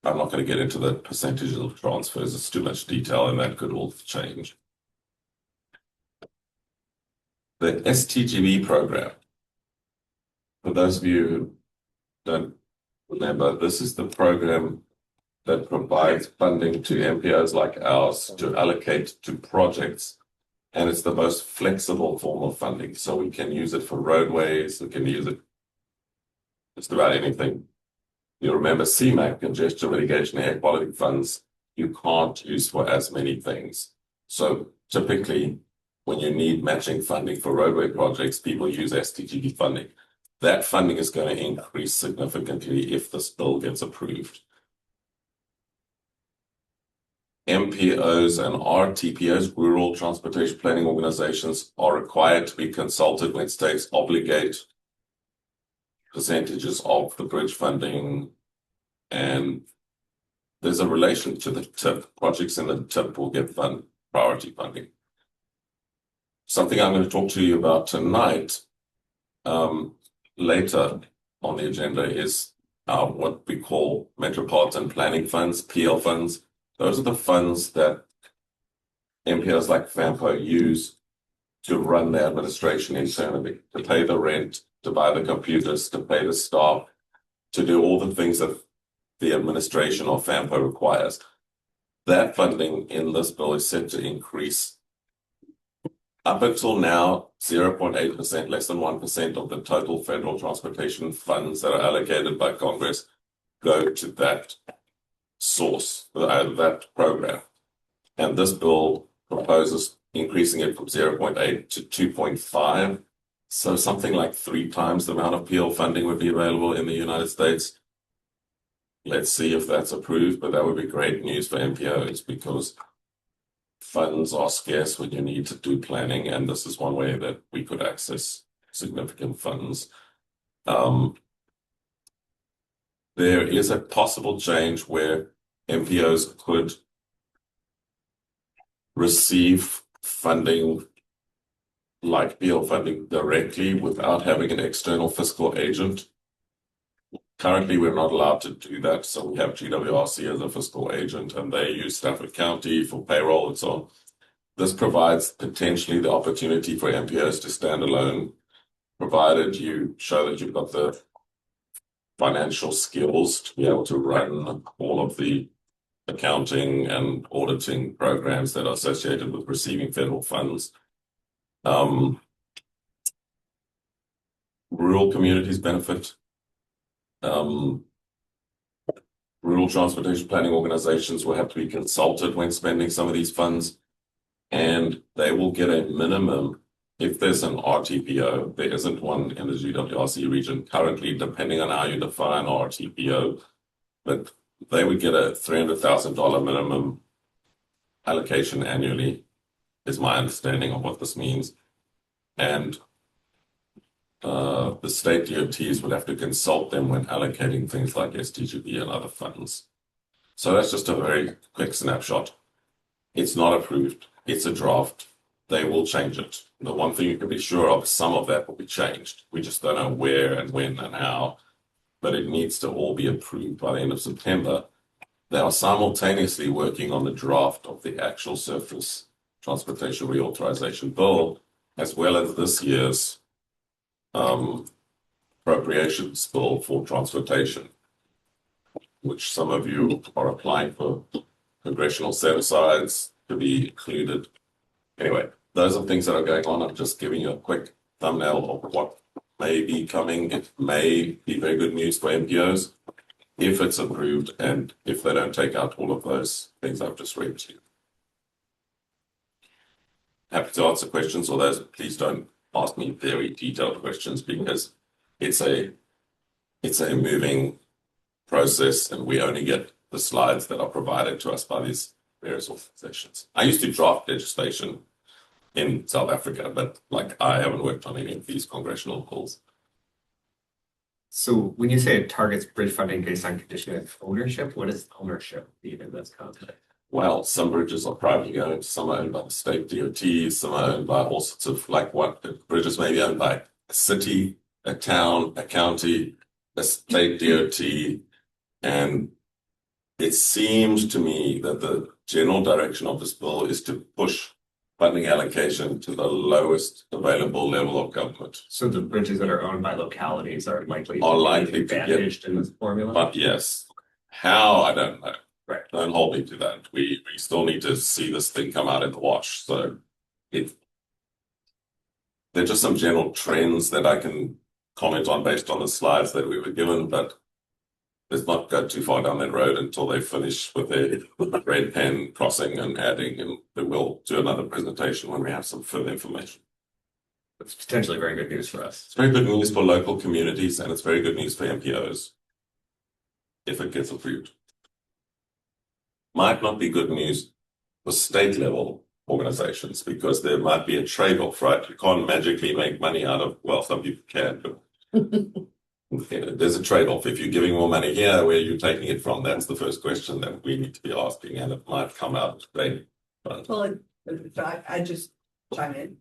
I'm not going to get into the percentages of transfers. It's too much detail and that could all change. The STGB program, for those of you who don't remember, this is the program that provides funding to MPOs like ours to allocate to projects. And it's the most flexible form of funding. So we can use it for roadways, we can use it just about anything. You remember CMAQ, congestion mitigation, air quality funds, you can't use for as many things. So typically, when you need matching funding for roadway projects, people use STGB funding. That funding is going to increase significantly if this bill gets approved. MPOs and RTPOs, Rural Transportation Planning Organizations, are required to be consulted when states obligate percentages of the bridge funding, and there's a relation to the TIP. Projects in the TIP will get priority funding. Something I'm going to talk to you about tonight, later on the agenda, is what we call Metropolitan Planning Funds, PL funds. Those are the funds that MPOs like FAMPO use to run their administration internally, to pay the rent, to buy the computers, to pay the staff, to do all the things that the administration of FAMPO requires. That funding in this bill is set to increase. Up until now, 0.8%, less than 1% of the total federal transportation funds that are allocated by Congress go to that source, that program. And this bill proposes increasing it from 0.8 to 2.5. So something like 3 times the amount of PL funding would be available in the United States. Let's see if that's approved, but that would be great news for MPOs because funds are scarce when you need to do planning, and this is one way that we could access significant funds. There is a possible change where MPOs could receive funding like PL funding directly without having an external fiscal agent. Currently, we're not allowed to do that, so we have GWRC as a fiscal agent, and they use Stafford County for payroll and so on. This provides potentially the opportunity for MPOs to stand alone, provided you show that you've got the financial skills to be able to run all of the accounting and auditing programs that are associated with receiving federal funds. Rural communities benefit. Rural transportation planning organizations will have to be consulted when spending some of these funds, and they will get a minimum. If there's an RTPO, there isn't one in the GWRC region currently, depending on how you define RTPO, but they would get a $300,000 minimum allocation annually, is my understanding of what this means. And the state DOTs would have to consult them when allocating things like STGB and other funds. So that's just a very quick snapshot. It's not approved. It's a draft. They will change it. The one thing you can be sure of, some of that will be changed. We just don't know where and when and how, but it needs to all be approved by the end of September. They are simultaneously working on the draft of the actual surface transportation reauthorization bill, as well as this year's appropriations bill for transportation, which some of you are applying for congressional set-asides to be included. Anyway, those are things that are going on. I'm just giving you a quick thumbnail of what may be coming. It may be very good news for MPOs if it's approved and if they don't take out all of those things I've just read to you. Happy to answer questions, although please don't ask me very detailed questions because it's a moving process and we only get the slides that are provided to us by these various organizations. I used to draft legislation in South Africa, but I haven't worked on any of these congressional bills. So when you say it targets bridge funding based on condition of ownership, what does ownership mean in this context? Well, some bridges are privately owned, some are owned by the state DOTs, some are owned by all sorts of bridges may be owned by a city, a town, a county, a state DOT, and it seems to me that the general direction of this bill is to push funding allocation to the lowest available level of government. So the bridges that are owned by localities are likely Are to likely be to get- advantaged in this formula? But yes, how, I don't know. Right. Don't hold me to that. We still need to see this thing come out in the wash. So there are just some general trends that I can comment on based on the slides that we were given, but let's not go too far down that road until they finish with their red pen crossing and adding, and then we'll do another presentation when we have some further information. It's potentially very good news for us. It's very good news for local communities and it's very good news for MPOs if it gets approved. Might not be good news for state level organizations because there might be a trade-off, right? You can't magically make money out of, well, some people can, but there's a trade-off. If you're giving more money here, where you're taking it from, that's the first question that we need to be asking, and it might come out of state. Well, I just chime in.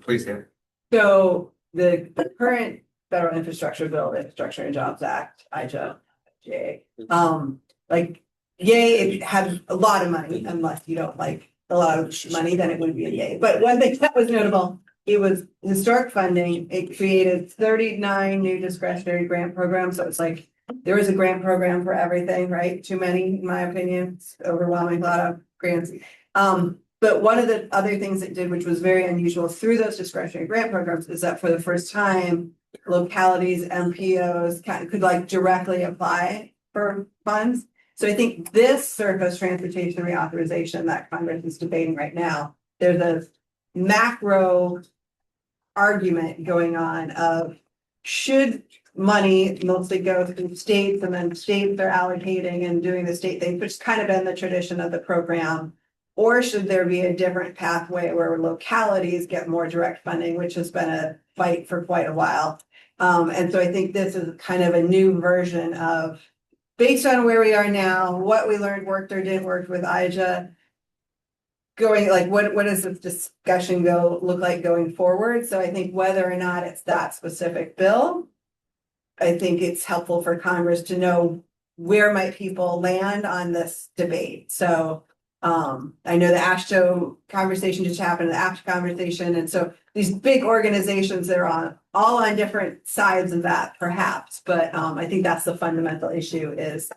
Please, Dan. So the current federal infrastructure bill, the Infrastructure and Jobs Act, IJA, yay, it had a lot of money, unless you don't like a lot of money, then it wouldn't be a yay. But one thing that was notable, it was historic funding. It created 39 new discretionary grant programs. So it's like there is a grant program for everything, right? Too many, in my opinion, it's overwhelming, a lot of grants. But one of the other things it did, which was very unusual through those discretionary grant programs, is that for the first time, localities, MPOs could like directly apply for funds. So I think this surface transportation reauthorization that Congress is debating right now, there's a macro argument going on of should money mostly go through states and then states are allocating and doing the state thing, which has kind of been the tradition of the program. Or should there be a different pathway where localities get more direct funding, which has been a fight for quite a while. And so I think this is kind of a new version of, based on where we are now, what we learned worked or didn't work with IJA, going like, what does this discussion look like going forward? So I think whether or not it's that specific bill, I think it's helpful for Congress to know where might people land on this debate. So I know the AASHTO conversation just happened, the APT conversation, and so these big organizations that are all on different sides of that, perhaps. But I think that's the fundamental issue: is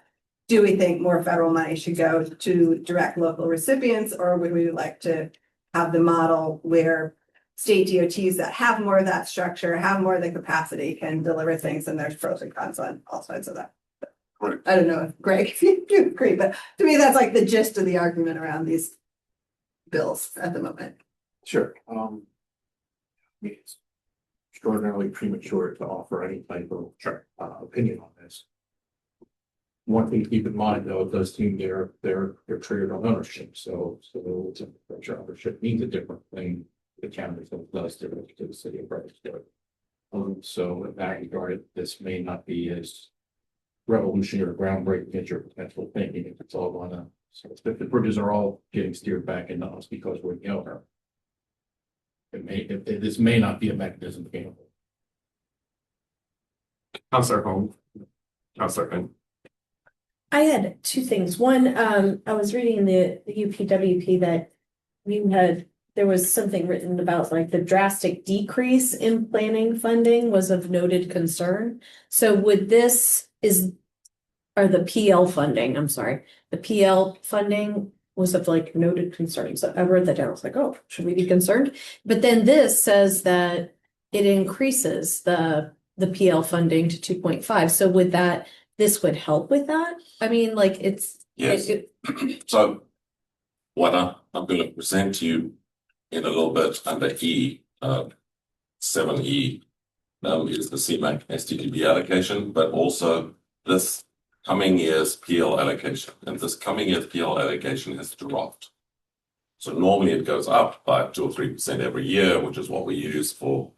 do we think more federal money should go to direct local recipients, or would we like to have the model where state DOTs that have more of that structure, have more of the capacity, can deliver things, and there's pros and cons on all sides of that. Correct. I don't know if Greg, if you agree, but to me, that's like the gist of the argument around these bills at the moment. Sure. It's extraordinarily premature to offer any type of opinion on this. One thing to keep in mind, though, it does seem they're triggered on ownership. So ownership means a different thing to the county than it does to the city of Fredericksburg. So in that regard, this may not be as revolutionary or groundbreaking as your potential thinking if it's all gonna, so if the bridges are all getting steered back into us because we're the owner. This may not be a mechanism to gain. Councilor Home. Councilor Finn. I had two things. One, I was reading in the UPWP that there was something written about like the drastic decrease in planning funding was of noted concern. So would the PL funding, the PL funding was of like noted concern. So I wrote that down. I was like, oh, should we be concerned? But then this says that it increases the PL funding to 2.5. So this would help with that? I mean, like Yes. So what I'm going to present to you in a little bit under E, 7E, is the CMAC STTB allocation, but also this coming year's PL allocation. And this coming year's PL allocation has dropped. So normally it goes up by 2 or 3% every year, which is what we use for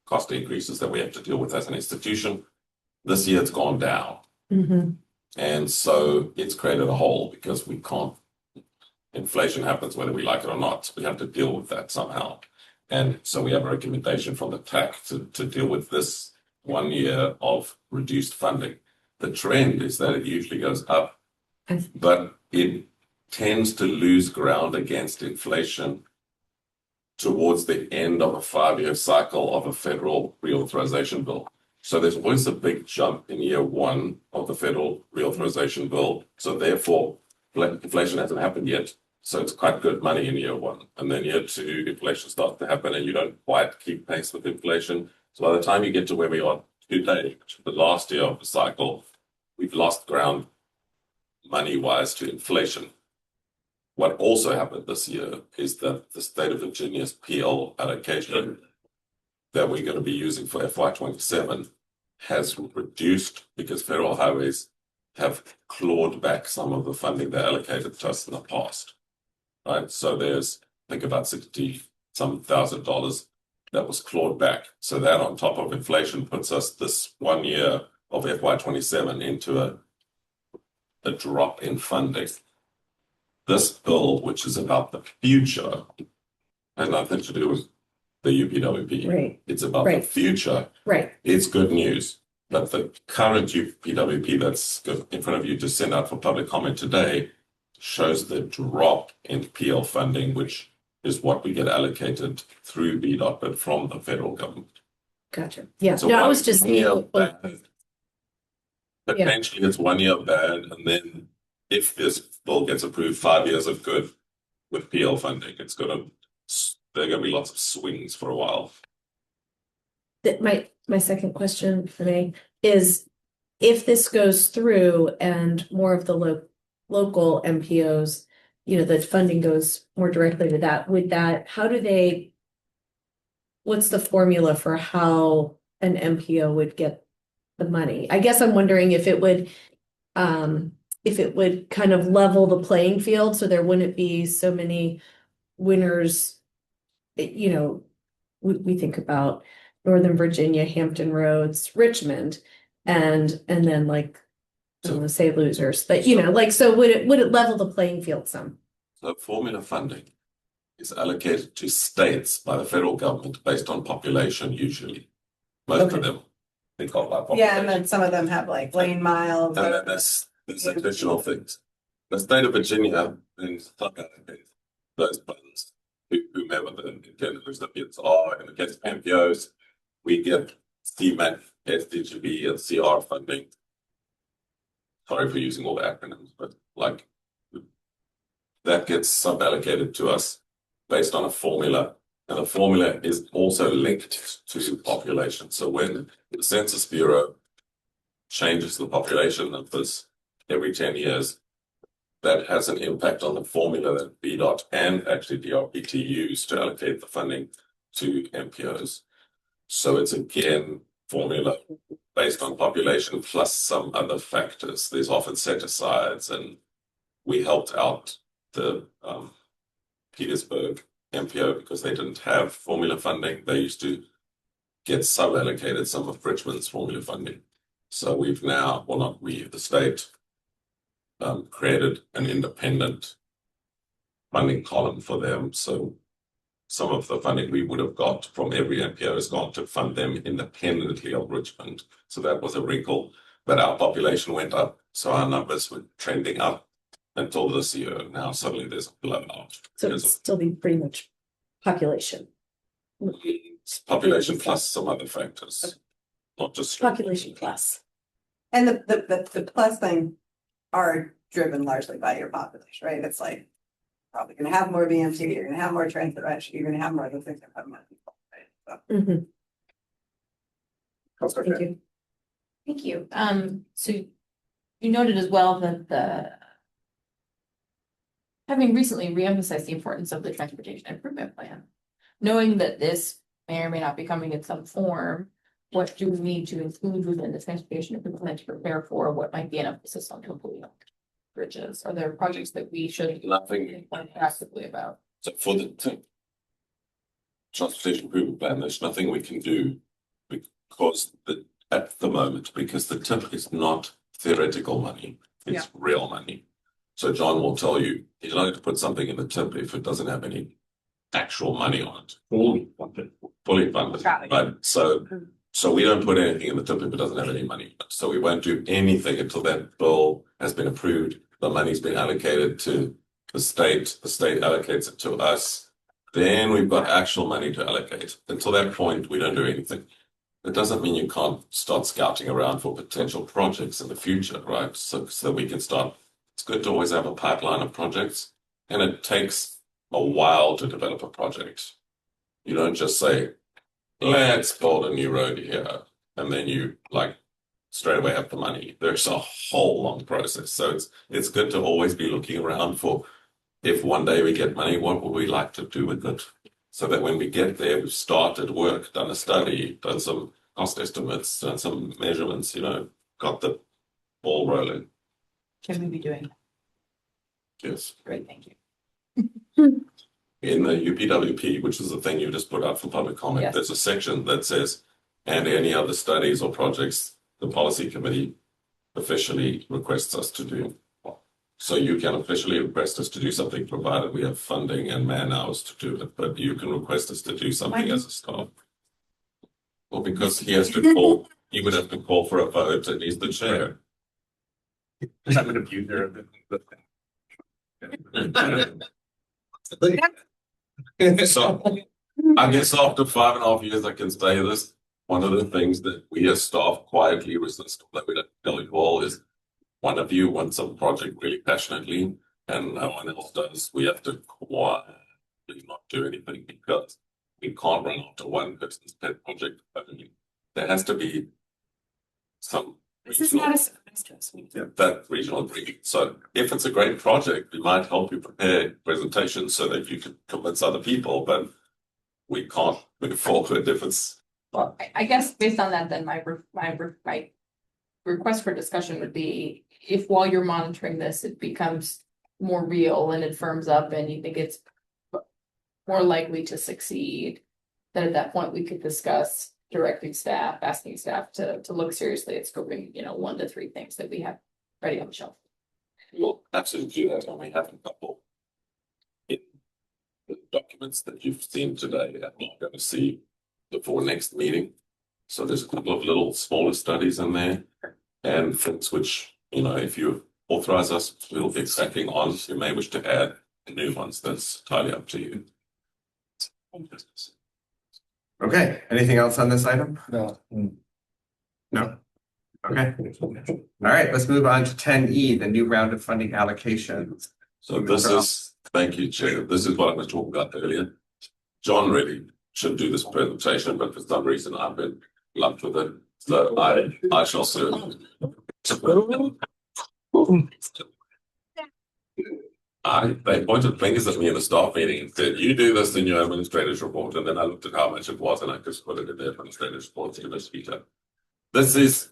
cost increases that we have to deal with as an institution. This year it's gone down. Mhm. And so it's created a hole because we can't, inflation happens whether we like it or not. We have to deal with that somehow. And so we have a recommendation from the TAC to deal with this 1 year of reduced funding. The trend is that it usually goes up, but it tends to lose ground against inflation towards the end of a 5-year cycle of a federal reauthorization bill. So there's always a big jump in year 1 of the federal reauthorization bill. So therefore, inflation hasn't happened yet. So it's quite good money in year 1. And then year 2, inflation starts to happen and you don't quite keep pace with inflation. So by the time you get to where we are today, the last year of the cycle, we've lost ground money-wise to inflation. What also happened this year is that the state of Virginia's PL allocation that we're going to be using for FY27 has reduced because federal highways have clawed back some of the funding they allocated to us in the past. Right? So there's, I think, about $60-some thousand that was clawed back. So that on top of inflation puts us this 1 year of FY27 into a drop in funding. This bill, which is about the future, has nothing to do with the UPWP. Right. It's about the future. Right. It's good news. But the current UPWP that's in front of you to send out for public comment today shows the drop in PL funding, which is what we get allocated through VDOT, but from the federal government. Gotcha. Yeah. So No, I one was just year back, Potentially it's 1 year bad, and then if this bill gets approved, 5 years of good with PL funding, there are gonna be lots of swings for a while. That my second question for me is, if this goes through and more of the local MPOs, the funding goes more directly to that, what's the formula for how an MPO would get the money? I guess I'm wondering if it would kind of level the playing field, so there wouldn't be so many winners. We think about Northern Virginia, Hampton Roads, Richmond, and then like, I don't want to say losers, but so would it level the playing field some? So formula funding is allocated to states by the federal government based on population usually. Most Okay. of them think of by Yeah, and population. then some of them have like lane miles. And then there's additional things. The state of Virginia is not allocated those funds to whomever the intended recipients are. In the case of MPOs, we get CMAC, SDGB, and CR funding. Sorry for using all the acronyms, but like that gets sub-allocated to us based on a formula, and the formula is also linked to population. So when the Census Bureau changes the population numbers every 10 years, that has an impact on the formula that BDOT and actually DRPT use to allocate the funding to MPOs. So it's again formula based on population plus some other factors. There's often set asides, and we helped out the Petersburg MPO because they didn't have formula funding. They used to get sub-allocated some of Richmond's formula funding. So we've now, well, not we, the state, created an independent funding column for them. So some of the funding we would have got from every MPO has gone to fund them independently of Richmond. So that was a wrinkle, but our population went up. So our numbers were trending up until this year. Now suddenly there's a blowout. So it'd still be pretty much population. Population plus some other factors, not just Population plus. And the plus thing are driven largely by your population, right? It's like probably gonna have more BMT, you're gonna have more transit, you're gonna have more of the things that have more people, right? So. Mhm. Coastal Thank Trip. you. Thank you. So you noted as well that having recently reemphasized the importance of the transportation improvement plan, knowing that this may or may not be coming in some form, what do we need to include within the transportation improvement plan to prepare for what might be an emphasis on completing bridges? Are there projects that we should nothing think proactively about? So for the transportation improvement plan, there's nothing we can do because at the moment, because the TIP is not theoretical money, it's real money. So John will tell you he's not going to put something in the TIP if it doesn't have any actual money on it. Fully funded. Fully funded. Got it. Right. So we don't put anything in the TIP if it doesn't have any money. So we won't do anything until that bill has been approved. The money's been allocated to the state allocates it to us. Then we've got actual money to allocate. Until that point, we don't do anything. It doesn't mean you can't start scouting around for potential projects in the future, right? So we can start. It's good to always have a pipeline of projects, and it takes a while to develop a project. You don't just say, let's build a new road here, and then you straight away have the money. There's a whole long process. So it's good to always be looking around for, if one day we get money, what would we like to do with it? So that when we get there, we've started work, done a study, done some cost estimates, done some measurements, got the ball rolling. Can we be doing? Yes. Great, thank you. In the UPWP, which is the thing you just put out for public comment, Yes. there's a section that says, and any other studies or projects the policy committee officially requests us to do. So you can officially request us to do something provided we have funding and man hours to do it, but you can request us to do something as a staff. Well, because he has to call, he would have to call for a vote and he's the chair. I'm an abuser of the So I guess after 5.5 years I can say this. one of the things that we as staff quietly resist, that we don't tell you all, is one of you wants a project really passionately and no one else does. We have to quietly not do anything because we can't run after one person's pet project. I mean, there has to be some This is regional- not a surprise to us. yeah, that regional agreement. So if it's a great project, we might help you prepare presentations so that you can convince other people, but we can't move forward if it's. Well, I guess based on that, then my request for discussion would be if while you're monitoring this, it becomes more real and it firms up and you think it's more likely to succeed, then at that point we could discuss directing staff, asking staff to look seriously at scoping, 1 to 3 things that we have ready on the shelf. We'll absolutely do that, and we have a couple in the documents that you've seen today. I'm not going to see before next meeting. So there's a couple of little smaller studies in there and things which, if you authorize us, we'll be cracking on. You may wish to add new ones. That's entirely up to you. Okay, anything else on this item? No. No. Okay, all right, let's move on to 10E, the new round of funding allocations. So this is, thank you, Chair. This is what I was talking about earlier. John really should do this presentation, but for some reason I've been lumped with it. So I shall serve. They pointed fingers at me in the staff meeting and said, you do this in your administrator's report. And then I looked at how much it was and I just put it in the administrator's report to Ms. Peter. This is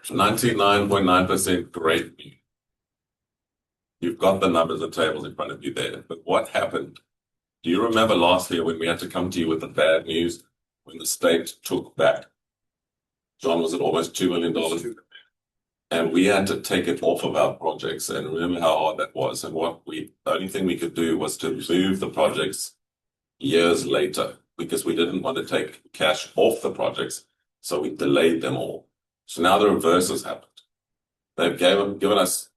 99.9% great news. You've got the numbers and tables in front of you there. But what happened? Do you remember last year when we had to come to you with the bad news when the state took back? John, was it almost $2 million? And we had to take it off of our projects, and remember how hard that was. And the only thing we could do was to move the projects years later because we didn't want to take cash off the projects. So we delayed them all. So now the reverse has happened. They've given us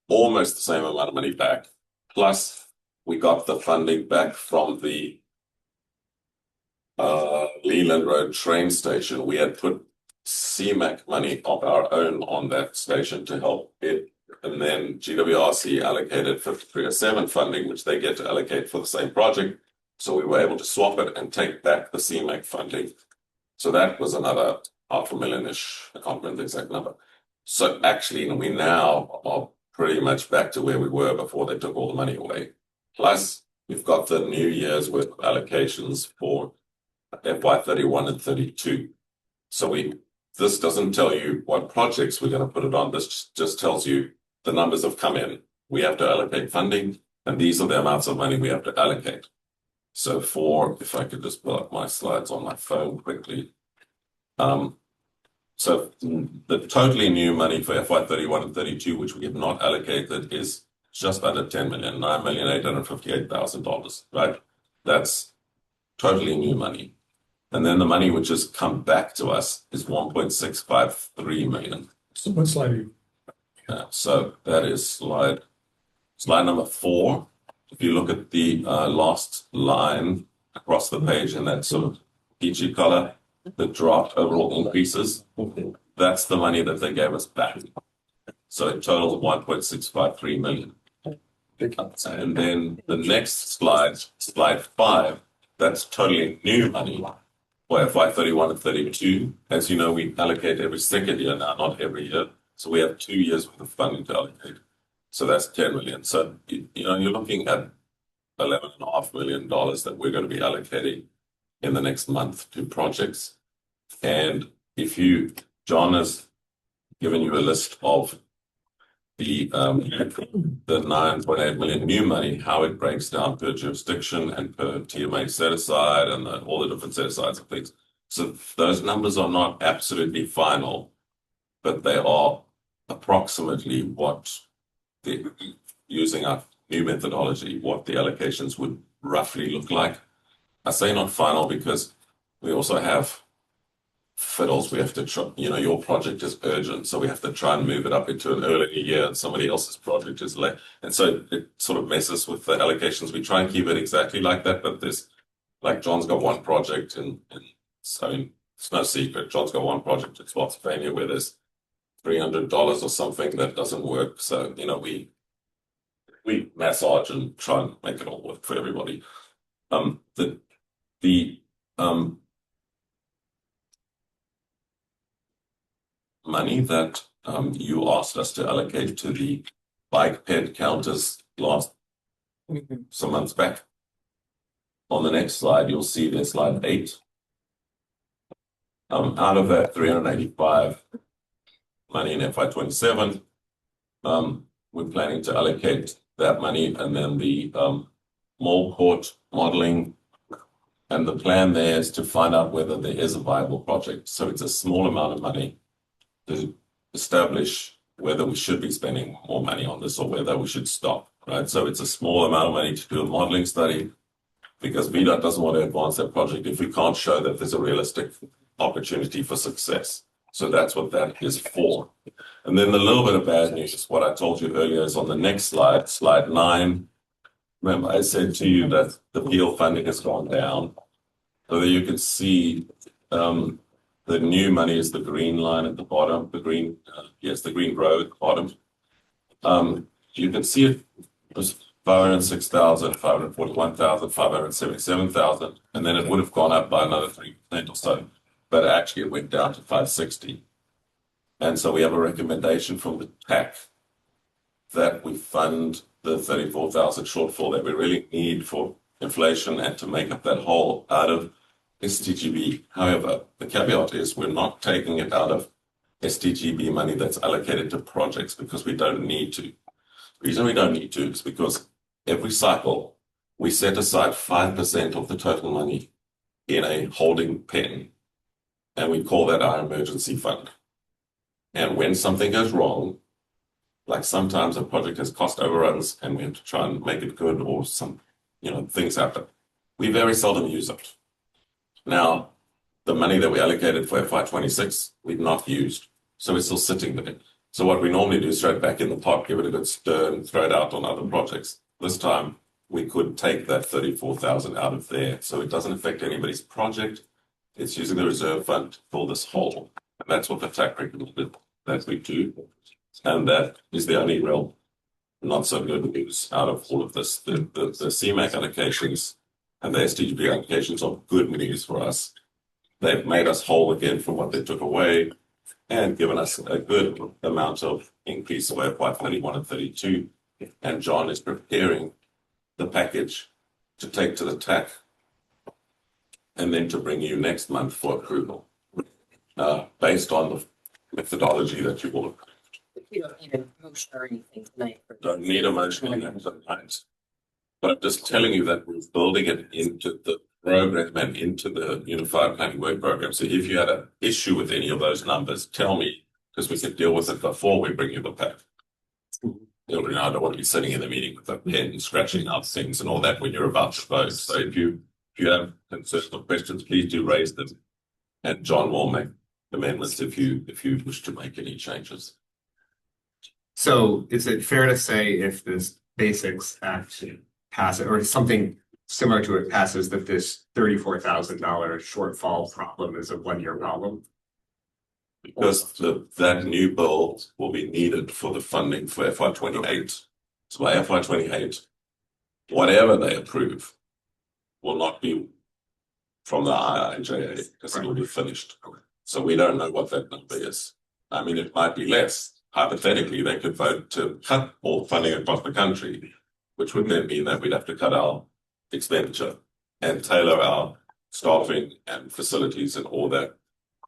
almost the same amount of money back. Plus we got the funding back from the Leland Road train station. We had put CMAC money of our own on that station to help it. And then GWRC allocated 5307 funding, which they get to allocate for the same project. So we were able to swap it and take back the CMAC funding. So that was another $500,000-ish. I can't remember the exact number. So actually, we now are pretty much back to where we were before they took all the money away. Plus, we've got the new year's worth of allocations for FY31 and 32. So this doesn't tell you what projects we're going to put it on. This just tells you the numbers have come in. We have to allocate funding, and these are the amounts of money we have to allocate. So if I could just pull up my slides on my phone quickly. So the totally new money for FY31 and 32, which we have not allocated, is just under 10 million, $9,858,000, right? That's totally new money. And then the money which has come back to us is 1.653 million. So what slide are you? So that is slide number 4. If you look at the last line across the page in that sort of peachy color, the draft overall increases, that's the money that they gave us back. So it totals 1.653 million. And then the next slide 5, that's totally new money. For FY31 and 32, as you know, we allocate every second year now, not every year. So we have 2 years worth of funding to allocate. So that's 10 million. So, you're looking at $11.5 million that we're going to be allocating in the next month to projects. And John has given you a list of the 9.8 million new money, how it breaks down per jurisdiction and per TMA set aside and all the different set asides and things. So those numbers are not absolutely final, but they are approximately using our new methodology, what the allocations would roughly look like. I say not final because we also have fiddles. We have to try, your project is urgent, so we have to try and move it up into an earlier year, and somebody else's project is late. And so it sort of messes with the allocations. We try and keep it exactly like that, but there's, like John's got one project in It's no secret. John's got one project in Spotsylvania where there's $300 or something that doesn't work. So, you know, we massage and try and make it all work for everybody. The money that you asked us to allocate to the bike ped counters last some months back. On the next slide, you'll see there's slide 8. Out of that 385 money in FY27, we're planning to allocate that money and then the mall court modeling. And the plan there is to find out whether there is a viable project. So it's a small amount of money to establish whether we should be spending more money on this or whether we should stop, right? So it's a small amount of money to do a modeling study because VDOT doesn't want to advance that project if we can't show that there's a realistic opportunity for success. So that's what that is for. And then the little bit of bad news is what I told you earlier is on the next slide, slide 9. Remember, I said to you that the PL funding has gone down. So that you can see the new money is the green line at the bottom, the green row at the bottom. You can see it was 506,000, 541,000, 577,000, and then it would have gone up by another 3% or so. But actually it went down to 560. And so we have a recommendation from the TAC that we fund the 34,000 shortfall that we really need for inflation and to make up that hole out of STGB. However, the caveat is we're not taking it out of STGB money that's allocated to projects because we don't need to. The reason we don't need to is because every cycle we set aside 5% of the total money in a holding pen, and we call that our emergency fund. And when something goes wrong, like sometimes a project has cost overruns and we have to try and make it good or some, things happen, we very seldom use it. Now, the money that we allocated for FY26, we've not used. So it's still sitting there. So what we normally do is throw it back in the pot, give it a good stir and throw it out on other projects. This time we could take that 34,000 out of there. So it doesn't affect anybody's project. It's using the reserve fund to fill this hole. And that's what the TAC recommended that we do. And that is the only real not so good news out of all of this. The CMAC allocations and the STGB allocations are good news for us. They've made us whole again from what they took away and given us a good amount of increase over FY31 and 32. And John is preparing the package to take to the TAC and then to bring you next month for approval, based on the methodology that you will approve. You don't need a motion or anything tonight. Don't need a motion on that tonight. But I'm just telling you that we're building it into the program and into the Unified Planning Work Program. So if you had an issue with any of those numbers, tell me, because we can deal with it before we bring you the pack. I don't want to be sitting in the meeting with a pen, scratching out things and all that when you're about to vote. So if you have concerns or questions, please do raise them. And John will make amendments if you wish to make any changes. So is it fair to say if this Basics Act passes or something similar to it passes that this $34,000 shortfall problem is a one-year problem? Because that new bill will be needed for the funding for FY28. So by FY28, whatever they approve will not be from the IIJA because it will be finished. So we don't know what that number is. I mean, it might be less. Hypothetically, they could vote to cut all funding across the country, which would then mean that we'd have to cut our expenditure and tailor our staffing and facilities and all that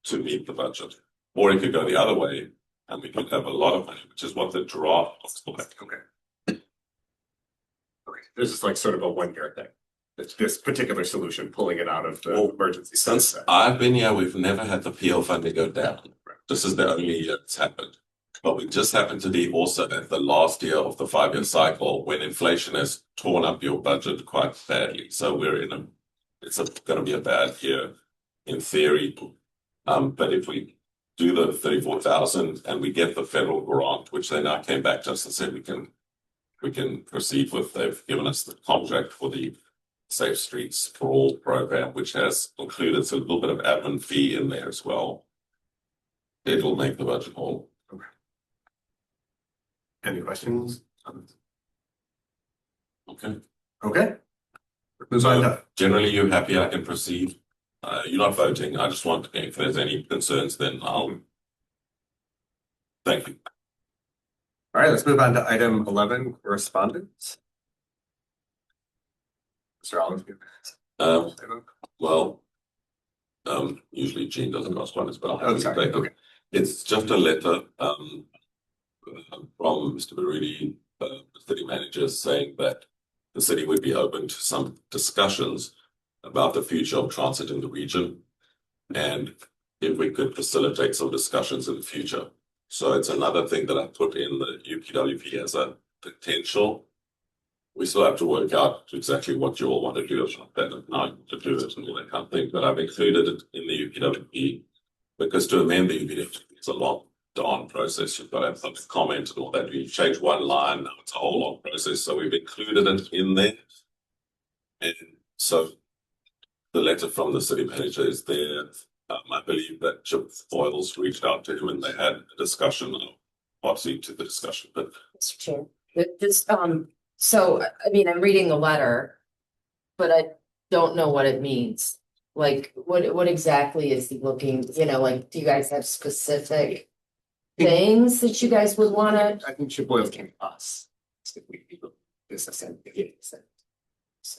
to meet the budget. Or it could go the other way and we could have a lot of money, which is what the draft looks like. Okay. This is like sort of a one-year thing. It's this particular solution, pulling it out of the emergency. Since I've been here, we've never had the PL funding go down. This is the only year it's happened. But we just happened to be also at the last year of the 5-year cycle when inflation has torn up your budget quite badly. So it's going to be a bad year in theory. But if we do the 34,000 and we get the federal grant, which they now came back to us and said we can proceed with, they've given us the contract for the Safe Streets for All program, which has included a little bit of admin fee in there as well. It will make the budget whole. Any questions? Okay. Okay. Move on So to, generally, you're happy I can proceed. You're not voting. I just want, if there's any concerns, then I'll. Thank you. all right, let's move on to item 11, correspondence. Mr. Oliver. Well, usually Jean doesn't correspond, but I'll have Oh, to sorry. take it. Okay. It's just a letter from Mr. Marudi, the city manager, saying that the city would be open to some discussions about the future of transit in the region, and if we could facilitate some discussions in the future. So it's another thing that I put in the UPWP as a potential. We still have to work out exactly what you all want to do about that and how to do it and all that kind of thing. But I've included it in the UPWP because to amend the UPWP is a long darn process. You've got to have some comment and all that. You change one line, now it's a whole long process. So we've included it in there. And so the letter from the city manager is there. I believe that Chip Foyles reached out to him and they had a discussion. Obviously to the discussion, but Mr. Chair, this, so, I mean, I'm reading the letter, but I don't know what it means. Like, what exactly is he looking, like, do you guys have specific things that you guys would wanna? I think Chip Boyle came to us. If we do business and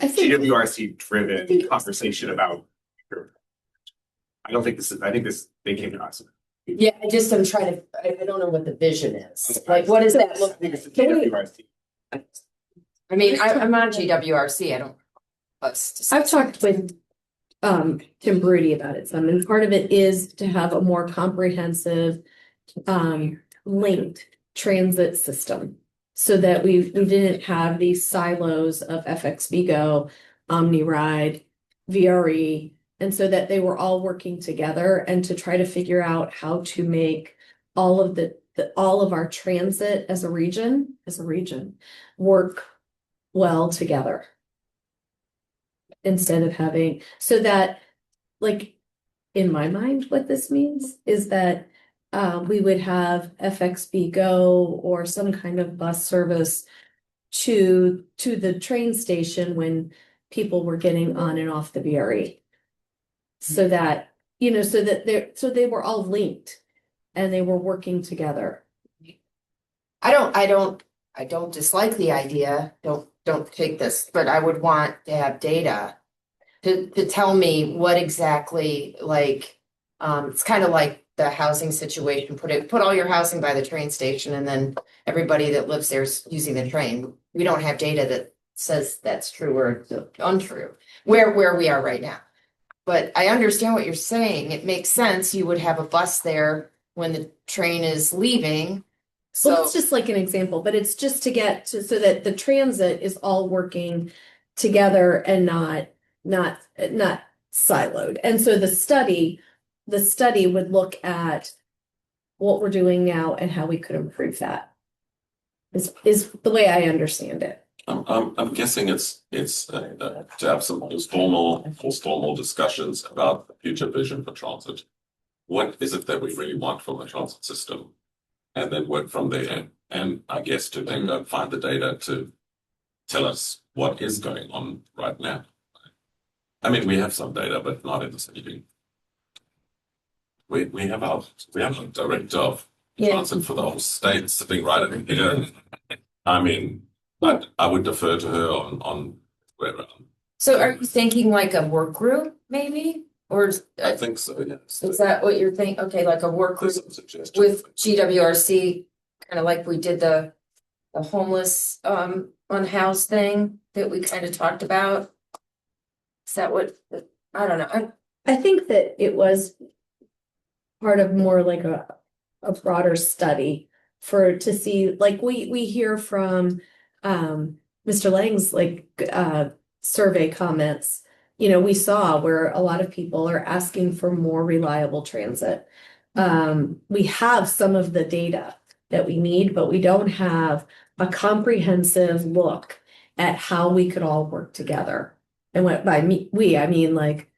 I think, GWRC driven conversation about. I don't think I think they came to us. Yeah, I'm trying to, I don't know what the vision is. Like, what does that I look? think it's the Can we- GWRC. I mean, I'm on GWRC, I don't. I've talked with Tim Brady about it some, and part of it is to have a more comprehensive linked transit system. So that we didn't have these silos of FXB Go, OmniRide, VRE, and so that they were all working together and to try to figure out how to make all of all of our transit as a region work well together. Instead of having, so that, like, in my mind, what this means is that we would have FXB Go or some kind of bus service to the train station when people were getting on and off the VRE. So that, so they were all linked and they were working together. I don't dislike the idea, don't take this, but I would want to have data. To tell me what exactly, like, it's kind of like the housing situation, put all your housing by the train station and then everybody that lives there is using the train. We don't have data that says that's true or untrue, where we are right now. But I understand what you're saying. It makes sense. You would have a bus there when the train is leaving. Well, So it's just like an example, but it's just to get to, so that the transit is all working together and not siloed. And so the study would look at what we're doing now and how we could improve that. Is the way I understand it. I'm guessing it's to have some formal discussions about the future vision for transit. What is it that we really want from the transit system? And then work from there. And I guess to then go find the data to tell us what is going on right now. I mean, we have some data, but not in the city. We have a director of transit for the whole state sitting right in here. I mean, I would defer to her on where. So are you thinking like a work group maybe? Or I think so, yes. is that what you're thinking? Okay, like a work group There's some suggestions. with GWRC, kind of like we did the homeless unhoused thing that we kind of talked about? Is that what, I don't know. I think that it was part of more like a broader study to see, like, we hear from Mr. Lang's survey comments. We saw where a lot of people are asking for more reliable transit. We have some of the data that we need, but we don't have a comprehensive look at how we could all work together. And what by we, I mean like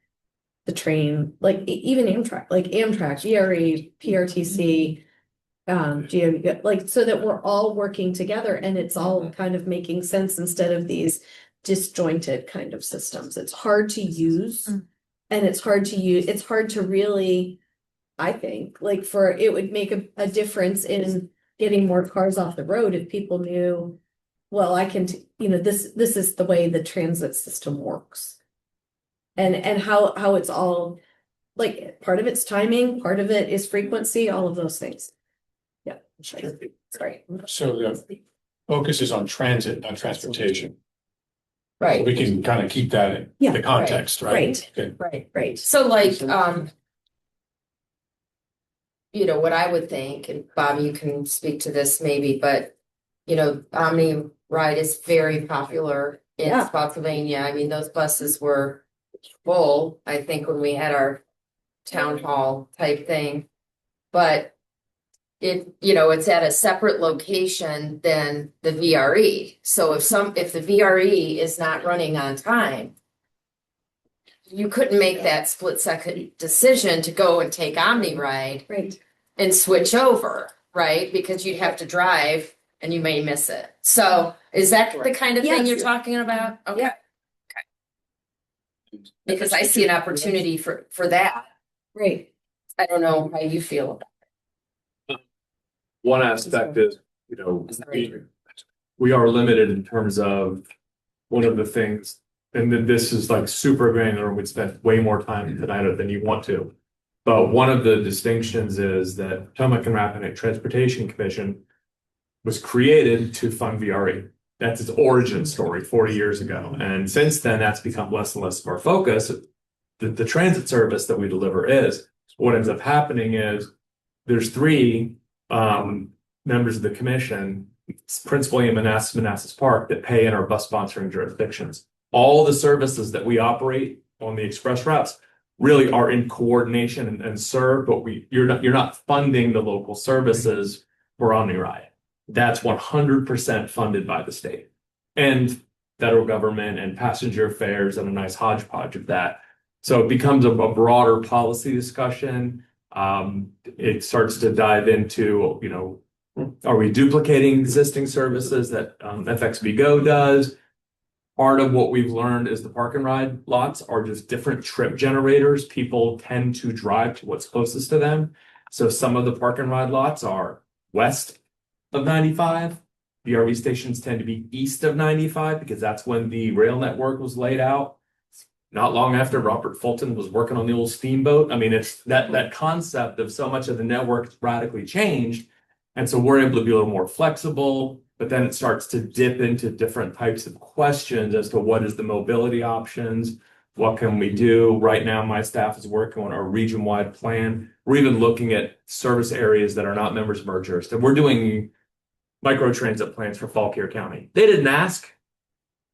the train, like even Amtrak, VRE, PRTC, GM, like so that we're all working together and it's all kind of making sense instead of these disjointed kind of systems. It's hard to use and it's hard to really, I think, like it would make a difference in getting more cars off the road if people knew, well, I can, this is the way the transit system works. And how it's all, like, part of it's timing, part of it is frequency, all of those things. Yeah, sorry. So the focus is on transit, not transportation. Right, We can kind of keep that in Yeah, the context, right? right. Okay. Right. so like, what I would think, and Bob, you can speak to this maybe, but Omni Ride is very popular in Yeah. Spotsylvania. I mean, those buses were full, I think, when we had our town hall type thing. But it's at a separate location than the VRE. So if the VRE is not running on time, you couldn't make that split second decision to go and take Omni Ride Right. and switch over, right? Because you'd have to drive and you may miss it. So is that the kind of thing Yes. you're talking about? Okay. Yeah. Because I see an opportunity for that. Right. I don't know how you feel about One aspect is, we are limited in terms of one of the things, and then this is like super granular, we'd spend way more time tonight than you want to. But one of the distinctions is that Potomac and Rappahannock Transportation Commission was created to fund VRE. That's its origin story 40 years ago. And since then, that's become less and less of our focus. The transit service that we deliver is. What ends up happening is there's three members of the commission, principally in Manassas Park, that pay in our bus sponsoring jurisdictions. All the services that we operate on the express routes really are in coordination and serve, but you're not funding the local services for OmniRide. That's 100% funded by the state and federal government and passenger fares and a nice hodgepodge of that. So it becomes a broader policy discussion. It starts to dive into, are we duplicating existing services that FXB Go does? Part of what we've learned is the park and ride lots are just different trip generators. People tend to drive to what's closest to them. So some of the park and ride lots are west of 95. VRV stations tend to be east of 95 because that's when the rail network was laid out. Not long after Robert Fulton was working on the old steamboat. I mean, it's that concept of so much of the network has radically changed. And so we're able to be a little more flexible, but then it starts to dip into different types of questions as to what is the mobility options, what can we do? Right now, my staff is working on a region-wide plan. We're even looking at service areas that are not members of our jurisdiction. We're doing microtransit plans for Fauquier County. They didn't ask,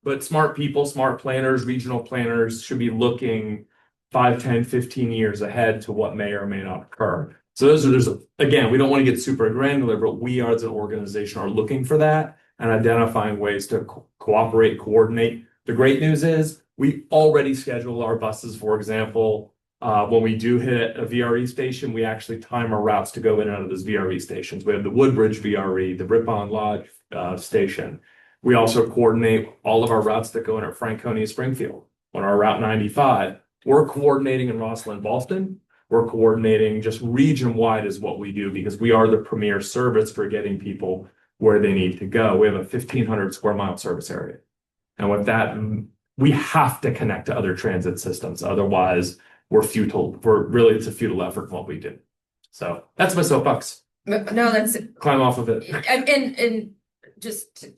but smart people, smart planners, regional planners should be looking 5, 10, 15 years ahead to what may or may not occur. So again, we don't want to get super granular, but we as an organization are looking for that and identifying ways to cooperate, coordinate. The great news is we already schedule our buses, for example, when we do hit a VRE station, we actually time our routes to go in and out of those VRE stations. We have the Woodbridge VRE, the Ripon Lodge station. We also coordinate all of our routes that go in at Franconia Springfield. On our Route 95, we're coordinating in Rosslyn, Boston. We're coordinating just region-wide is what we do because we are the premier service for getting people where they need to go. We have a 1,500 square mile service area. And with that, we have to connect to other transit systems. Otherwise, we're futile. It's a futile effort in what we do. So that's my soapbox. No, that's Climb off of it. and just to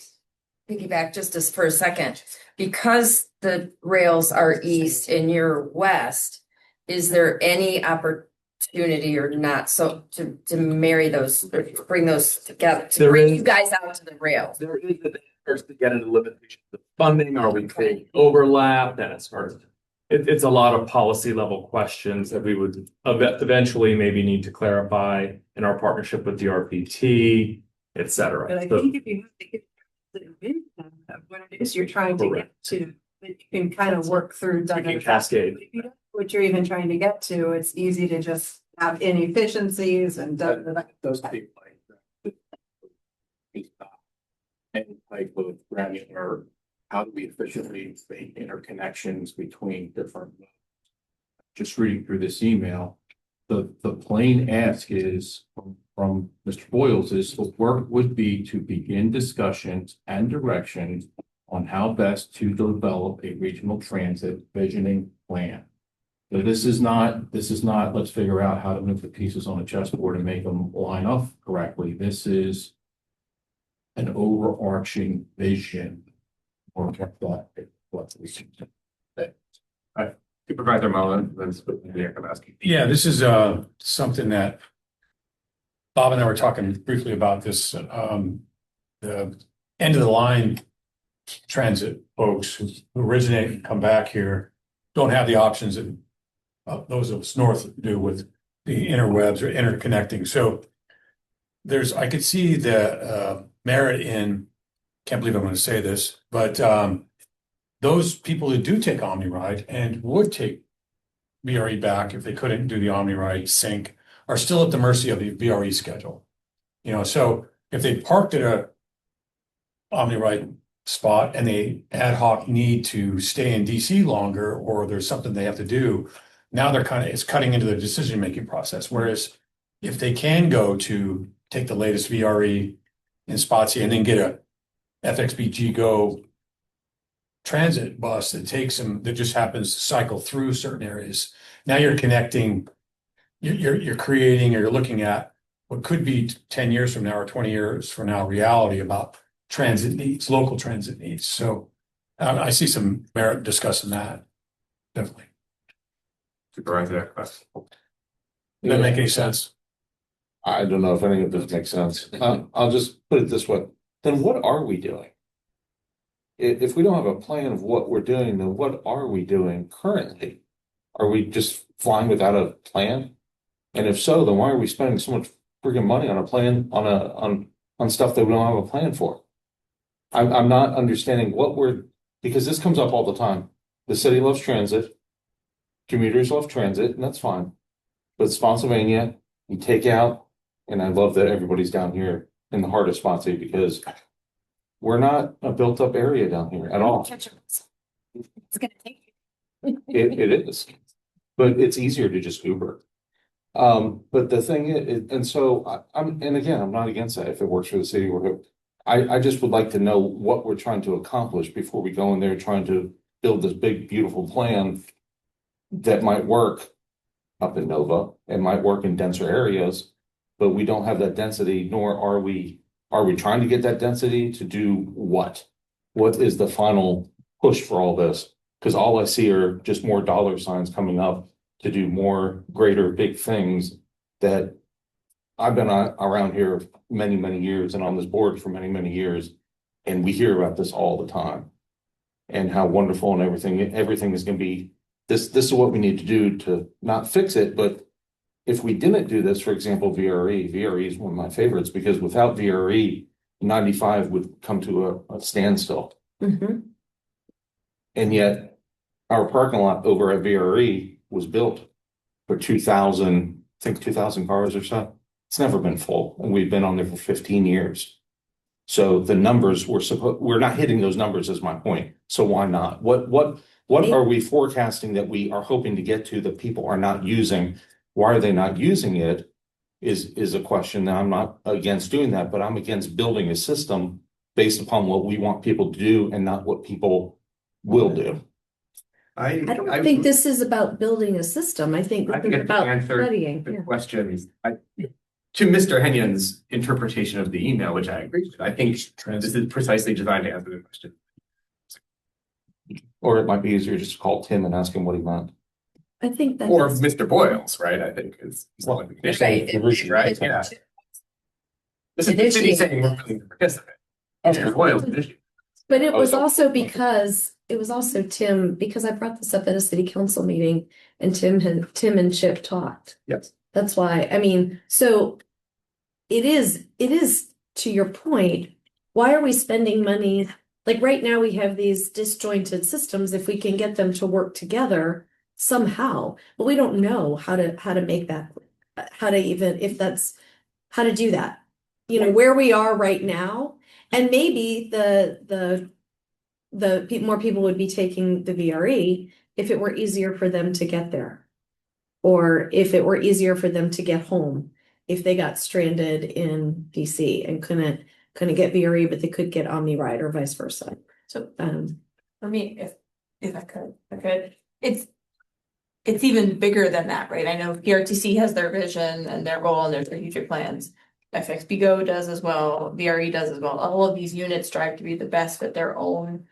piggyback just as for a second, because the rails are east and you're west, is there any opportunity or not so to marry those or bring those together to bring you guys out to the rail? There is first to get into limitations of funding. Are we creating overlap? Then it's hard. It's a lot of policy level questions that we would eventually maybe need to clarify in our partnership with the RPT, et cetera. But I So- think if you have to get the vision of what it is you're trying to get to you can kind of work through. You can cascade. What you're even trying to get to, it's easy to just have inefficiencies and. Those things like. Any type of granular, how do we efficiently make interconnections between different. Just reading through this email, the plain ask is from Mr. Boyles is the work would be to begin discussions and directions on how best to develop a regional transit visioning plan. So this is not, let's figure out how to move the pieces on a chessboard and make them line up correctly. This is an overarching vision or what we should do. Supervisor Mullen, then Supervisor Kowalski. Yeah, this is something that Bob and I were talking briefly about this. The end of the line transit folks who originate and come back here don't have the options that those of us north do with the interwebs or interconnecting. So I could see the merit in, can't believe I'm going to say this, but those people who do take OmniRide and would take VRE back if they couldn't do the OmniRide sync are still at the mercy of the VRE schedule. So if they parked at a OmniRide spot and they ad hoc need to stay in DC longer, or there's something they have to do, now it's cutting into their decision-making process. Whereas if they can go to take the latest VRE in Spotsy and then get a FXBG Go transit bus that takes them, that just happens to cycle through certain areas. Now you're connecting, you're creating, or you're looking at what could be 10 years from now or 20 years from now reality about transit needs, local transit needs. So I see some merit discussing that, definitely. Supervisor Kowalski. Does that make any sense? I don't know if any of this makes sense. I'll just put it this way. Then what are we doing? If we don't have a plan of what we're doing, then what are we doing currently? Are we just flying without a plan? And if so, then why are we spending so much freaking money on a plan on stuff that we don't have a plan for? I'm not understanding because this comes up all the time. The city loves transit, commuters love transit, and that's fine. But Spotsylvania, you take out, and I love that everybody's down here in the heart of Spotsy because we're not a built up area down here at all. It's gonna take you. It is, but it's easier to just Uber. But the thing is, and so and again, I'm not against that if it works for the city. I just would like to know what we're trying to accomplish before we go in there trying to build this big, beautiful plan that might work up in Nova and might work in denser areas, but we don't have that density, nor are we trying to get that density to do what? What is the final push for all this? Because all I see are just more dollar signs coming up to do more greater big things that I've been around here many, many years and on this board for many, many years. And we hear about this all the time and how wonderful and everything is going to be. This is what we need to do to not fix it. But if we didn't do this, for example, VRE is one of my favorites because without VRE, 95 would come to a standstill. Mm-hmm. And yet our parking lot over at VRE was built for 2,000 cars or so. It's never been full, and we've been on there for 15 years. So the numbers we're not hitting those numbers is my point. So why not? What are we forecasting that we are hoping to get to that people are not using? Why are they not using it is a question. Now I'm not against doing that, but I'm against building a system based upon what we want people to do and not what people will do. I don't think this is about building a system. I think this is about studying. The questions. To Mr. Henyon's interpretation of the email, which I agree with, I think this is precisely designed to answer the question. Or it might be easier just to call Tim and ask him what he meant. I think that. Or Mr. Boyles, right? I think it's not like the condition, right? Yeah. This is the city saying we're willing to participate. Mr. Boyles. But it was also Tim, because I brought this up at a city council meeting and Tim and Chip talked. Yes. That's why, so it is to your point, why are we spending money Like right now, we have these disjointed systems. If we can get them to work together somehow, but we don't know how to make that, how to even, if that's, how to do that. You know, where we are right now, and maybe more people would be taking the VRE if it were easier for them to get there. Or if it were easier for them to get home, if they got stranded in DC and couldn't get VRE, but they could get Omni Ride or vice versa. So for me, if I could, it's even bigger than that, right? I know PRTC has their vision and their goal and their strategic plans. FXB Go does as well, VRE does as well. All of these units strive to be the best at their own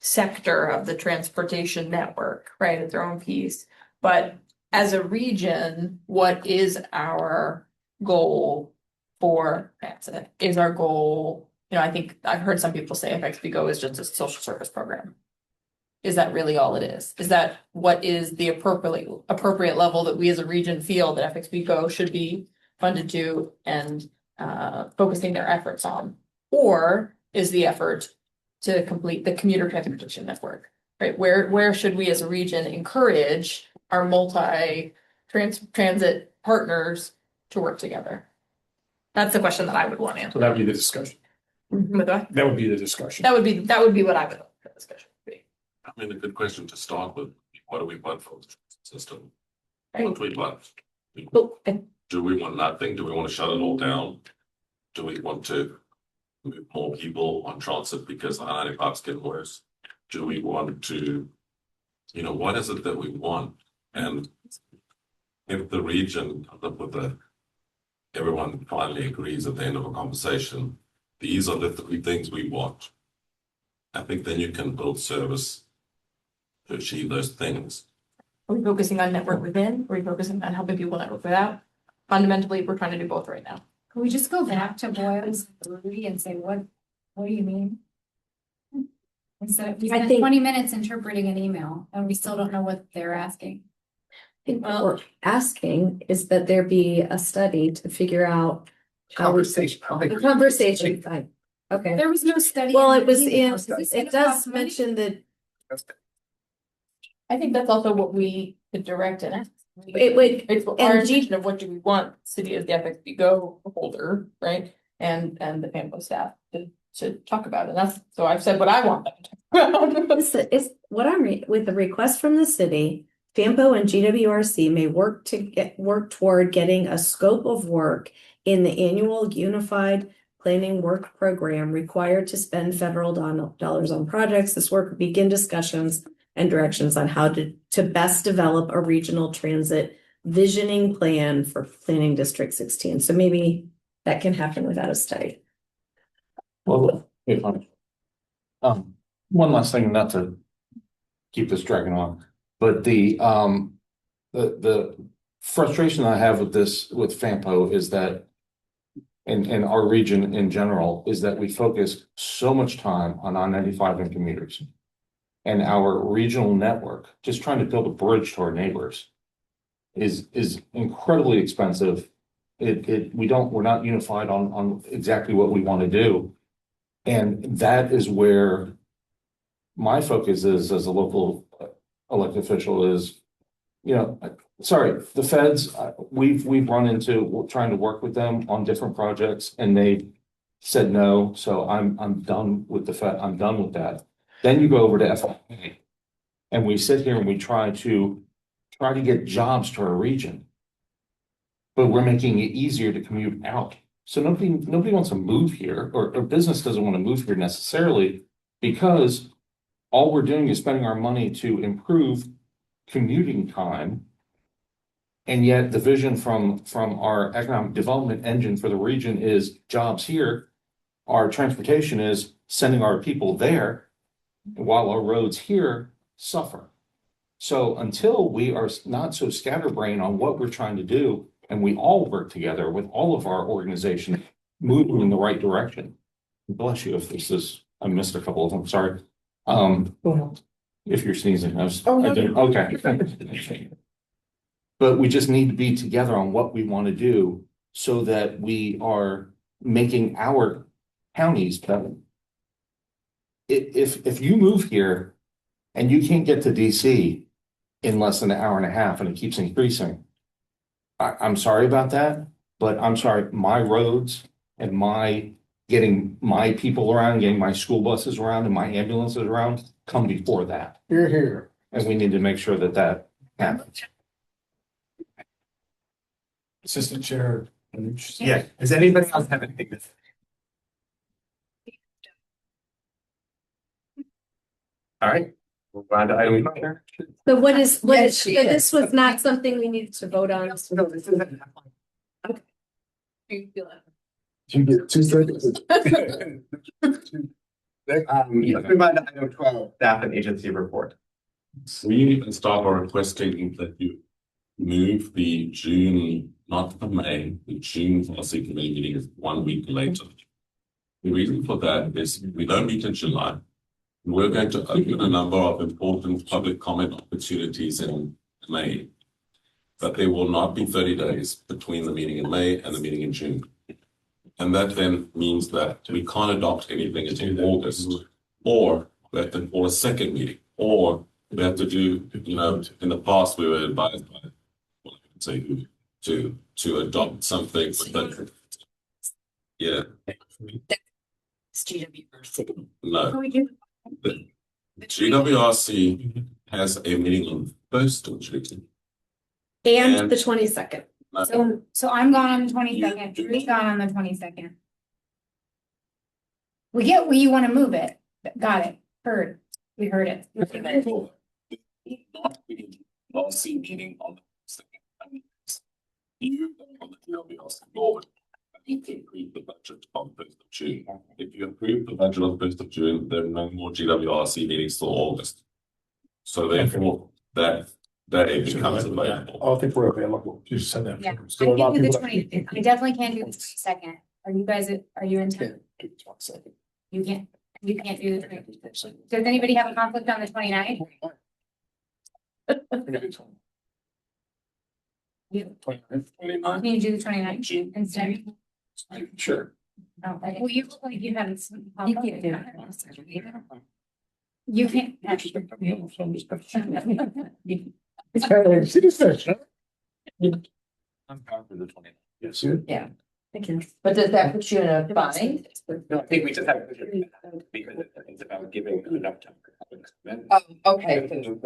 sector of the transportation network, right? At their own piece. But as a region, what is our goal for transit? Is our goal, you know, I think I've heard some people say FXB Go is just a social service program. Is that really all it is? Is that what is the appropriate level that we as a region feel that FXB Go should be funded to and focusing their efforts on? Or is the effort to complete the commuter transportation network, right? Where should we as a region encourage our transit partners to work together? That's the question that I would want to So answer. that would be the discussion. With what? That would be the discussion. That would be what I would hope the discussion would be. I mean, a good question to start with, what do we want from the system? Right. What do we want? Well, Do we want nothing? Do we want to shut it all down? Do we want to move more people on transit because the I-95 parks get worse? Do we want to, you know, what is it that we want? And if the region comes up with everyone finally agrees at the end of a conversation, these are the 3 things we want. I think then you can build service to achieve those things. Are we focusing on network within? Are we focusing on helping people network without? Fundamentally, we're trying to do both right now. Can we just go back to Boyle's Rudy and say, what do you mean? Instead of, we I spent think- 20 minutes interpreting an email and we still don't know what they're asking. I think what we're asking is that there be a study to figure out how we. Conversation. I don't think The we- conversation, fine, okay. There was no study. Well, in it the was in, email. Is this it gonna does cost money? mention that I think that's also what we could direct and ask. it would, It's our and intention of what do we want city as the FXB Go holder, right? And the FAMPO staff to talk about it. That's, so I've said what I want them to talk about. It's what I'm with the request from the city, FAMPO and GWRC may work toward getting a scope of work in the annual unified planning work program required to spend federal dollars on projects. This work will begin discussions and directions on how to best develop a regional transit visioning plan for planning District 16. So maybe that can happen without a study. Well, if I, one last thing, not to keep this dragging on, but the frustration I have with this, with FAMPO is that in our region in general, is that we focus so much time on I-95 and commuters. And our regional network, just trying to build a bridge to our neighbors is incredibly expensive. We're not unified on exactly what we want to do. And that is where my focus is as a local elected official is, you know, sorry, the feds, we've run into trying to work with them on different projects and they said no. So I'm done with the Fed. I'm done with that. Then you go over to FIA and we sit here and we try to get jobs to our region, but we're making it easier to commute out. So nobody wants to move here, or business doesn't want to move here necessarily, because all we're doing is spending our money to improve commuting time. And yet the vision from our economic development engine for the region is jobs here. Our transportation is sending our people there, while our roads here suffer. So until we are not so scatterbrained on what we're trying to do, and we all work together with all of our organizations moving in the right direction. Bless you if this is, I missed a couple of them, sorry. If you're sneezing, I did, okay. But we just need to be together on what we want to do so that we are making our counties better. if you move here and you can't get to DC in less than an hour and a half and it keeps increasing, I'm sorry about that, but I'm sorry, my roads and getting my people around, getting my school buses around and my ambulances around come before that. Here. And we need to make sure that that happens. Assistant Chair. Yeah, does anybody else have anything to say? All right, move on to item 5. So what is, Yes, so she is. this was not something we needed to vote on. No, this isn't. You feel it. You get 2 seconds. Let's move on to item 12, staff and agency report. We and staff are requesting that you move the June, not the May, the June policy committee meeting is 1 week later. The reason for that is we don't meet in July. We're going to open a number of important public comment opportunities in May, but there will not be 30 days between the meeting in May and the meeting in June. And that then means that we can't adopt anything until August, or we have to call a second meeting, or we have to do, in the past, we were advised by, well, I can say who, to adopt something with the, yeah, It's GWRC. no. The GWRC has a meeting on 1st of June. And the 22nd. So I'm gone on the 22nd, Drew's gone on the 22nd. We get where you want to move it. Got it. Heard. We heard it. Not meeting GWRC meeting on the 2nd. You on the GWRC board need to approve the budget on 1st of June. If you approve the budget on 1st of June, there are no more GWRC meetings till August. So therefore, that day becomes available. I think we're available. You said that. Yeah, I So a lot can't of do the people- 20th. I definitely can't do the 22nd. Are you guys, are you in town? Can't do it 22nd. You can't do the 22nd. Does anybody have a conflict on the 29th? You, 29th. can you do the 29th instead? Sure. Oh, well, you look like you have some. You can't do it. You can't. See this fish, huh? I'm bound for the 20th. Yes, you. Yeah. But does that put you in a bind? No, I think we just have, because it's about giving enough time. Okay. 2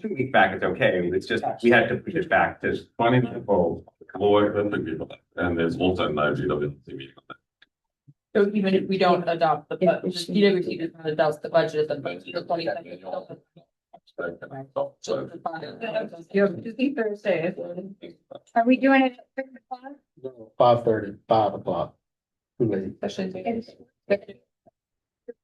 weeks back, it's okay, it's just, we had to push it back to 20 people. Lord, don't agree with that. And there's also no GWRC meeting on that. So even if we don't adopt the budget, GWC does not adopt the budget, the 22nd. Tuesday, Thursday. Are we doing it at 6 o'clock? 5:30, 5 o'clock. Too late.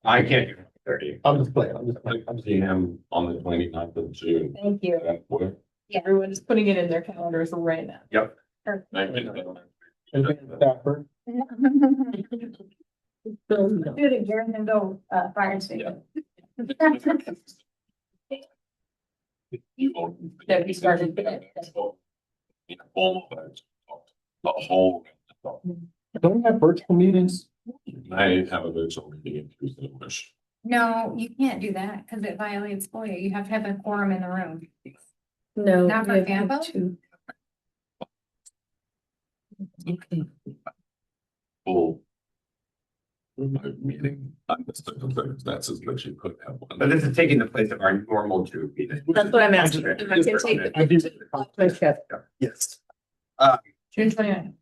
I can't do 30. I'm just playing. I'm seeing him on the 29th of June. Thank you. That work? Everyone is putting it in their calendars right now. Yep. Stafford. Do it during the go, fire station. That we started. Formal vote. The whole. Don't we have virtual meetings? May have a virtual meeting if you wish. No, you can't do that because it violates FOIA. You have to have a quorum in the room. No. Not for we have FAMPO? 2. Full. Remote meeting, under certain circumstances, but you could have one. But this is taking the place of our normal June meeting. That's what I'm asking. If I can take the- Yes. June 29th.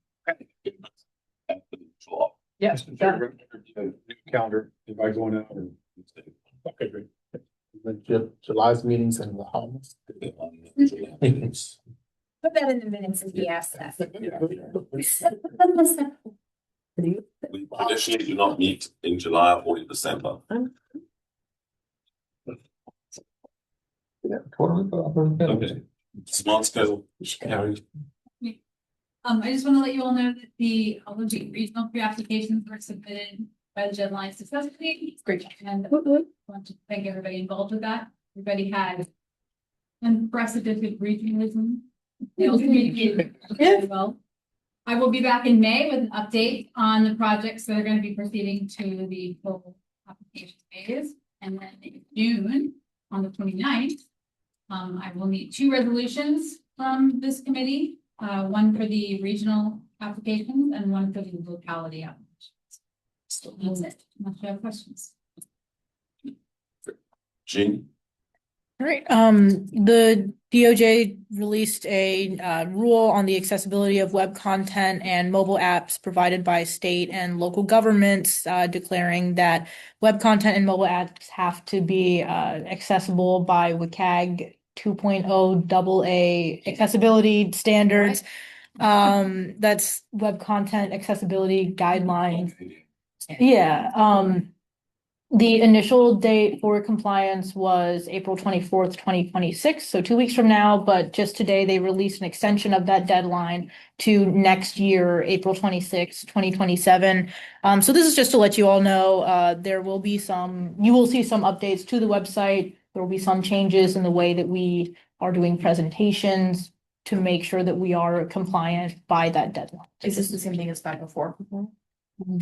Yes. Calendar, invite going out and. Okay, great. Then July's meetings and the holidays. Put that in the minutes if he asks that. We traditionally do not meet in July or in December. Yeah, totally. Okay. Smart scale, carried. I just want to let you all know that all of the regional pre-applications were submitted by the deadline successfully. Great. And I want to thank everybody involved with that. Everybody had unprecedented regionalism. They all communicated very well. I will be back in May with an update on the projects that are going to be proceeding to the full application phase. And then in June, on the 29th, I will need 2 resolutions from this committee, one for the regional applications and one for the locality applications. So that's it, unless you have questions. Jean? All right, the DOJ released a rule on the accessibility of web content and mobile apps provided by state and local governments, declaring that web content and mobile apps have to be accessible by WCAG 2.0 AA accessibility standards. That's web content accessibility guidelines. Yeah, the initial date for compliance was April 24th, 2026, so 2 weeks from now, but just today they released an extension of that deadline to next year, April 26th, 2027. So this is just to let you all know, you will see some updates to the website. There will be some changes in the way that we are doing presentations to make sure that we are compliant by that deadline. Is this the same thing as 504?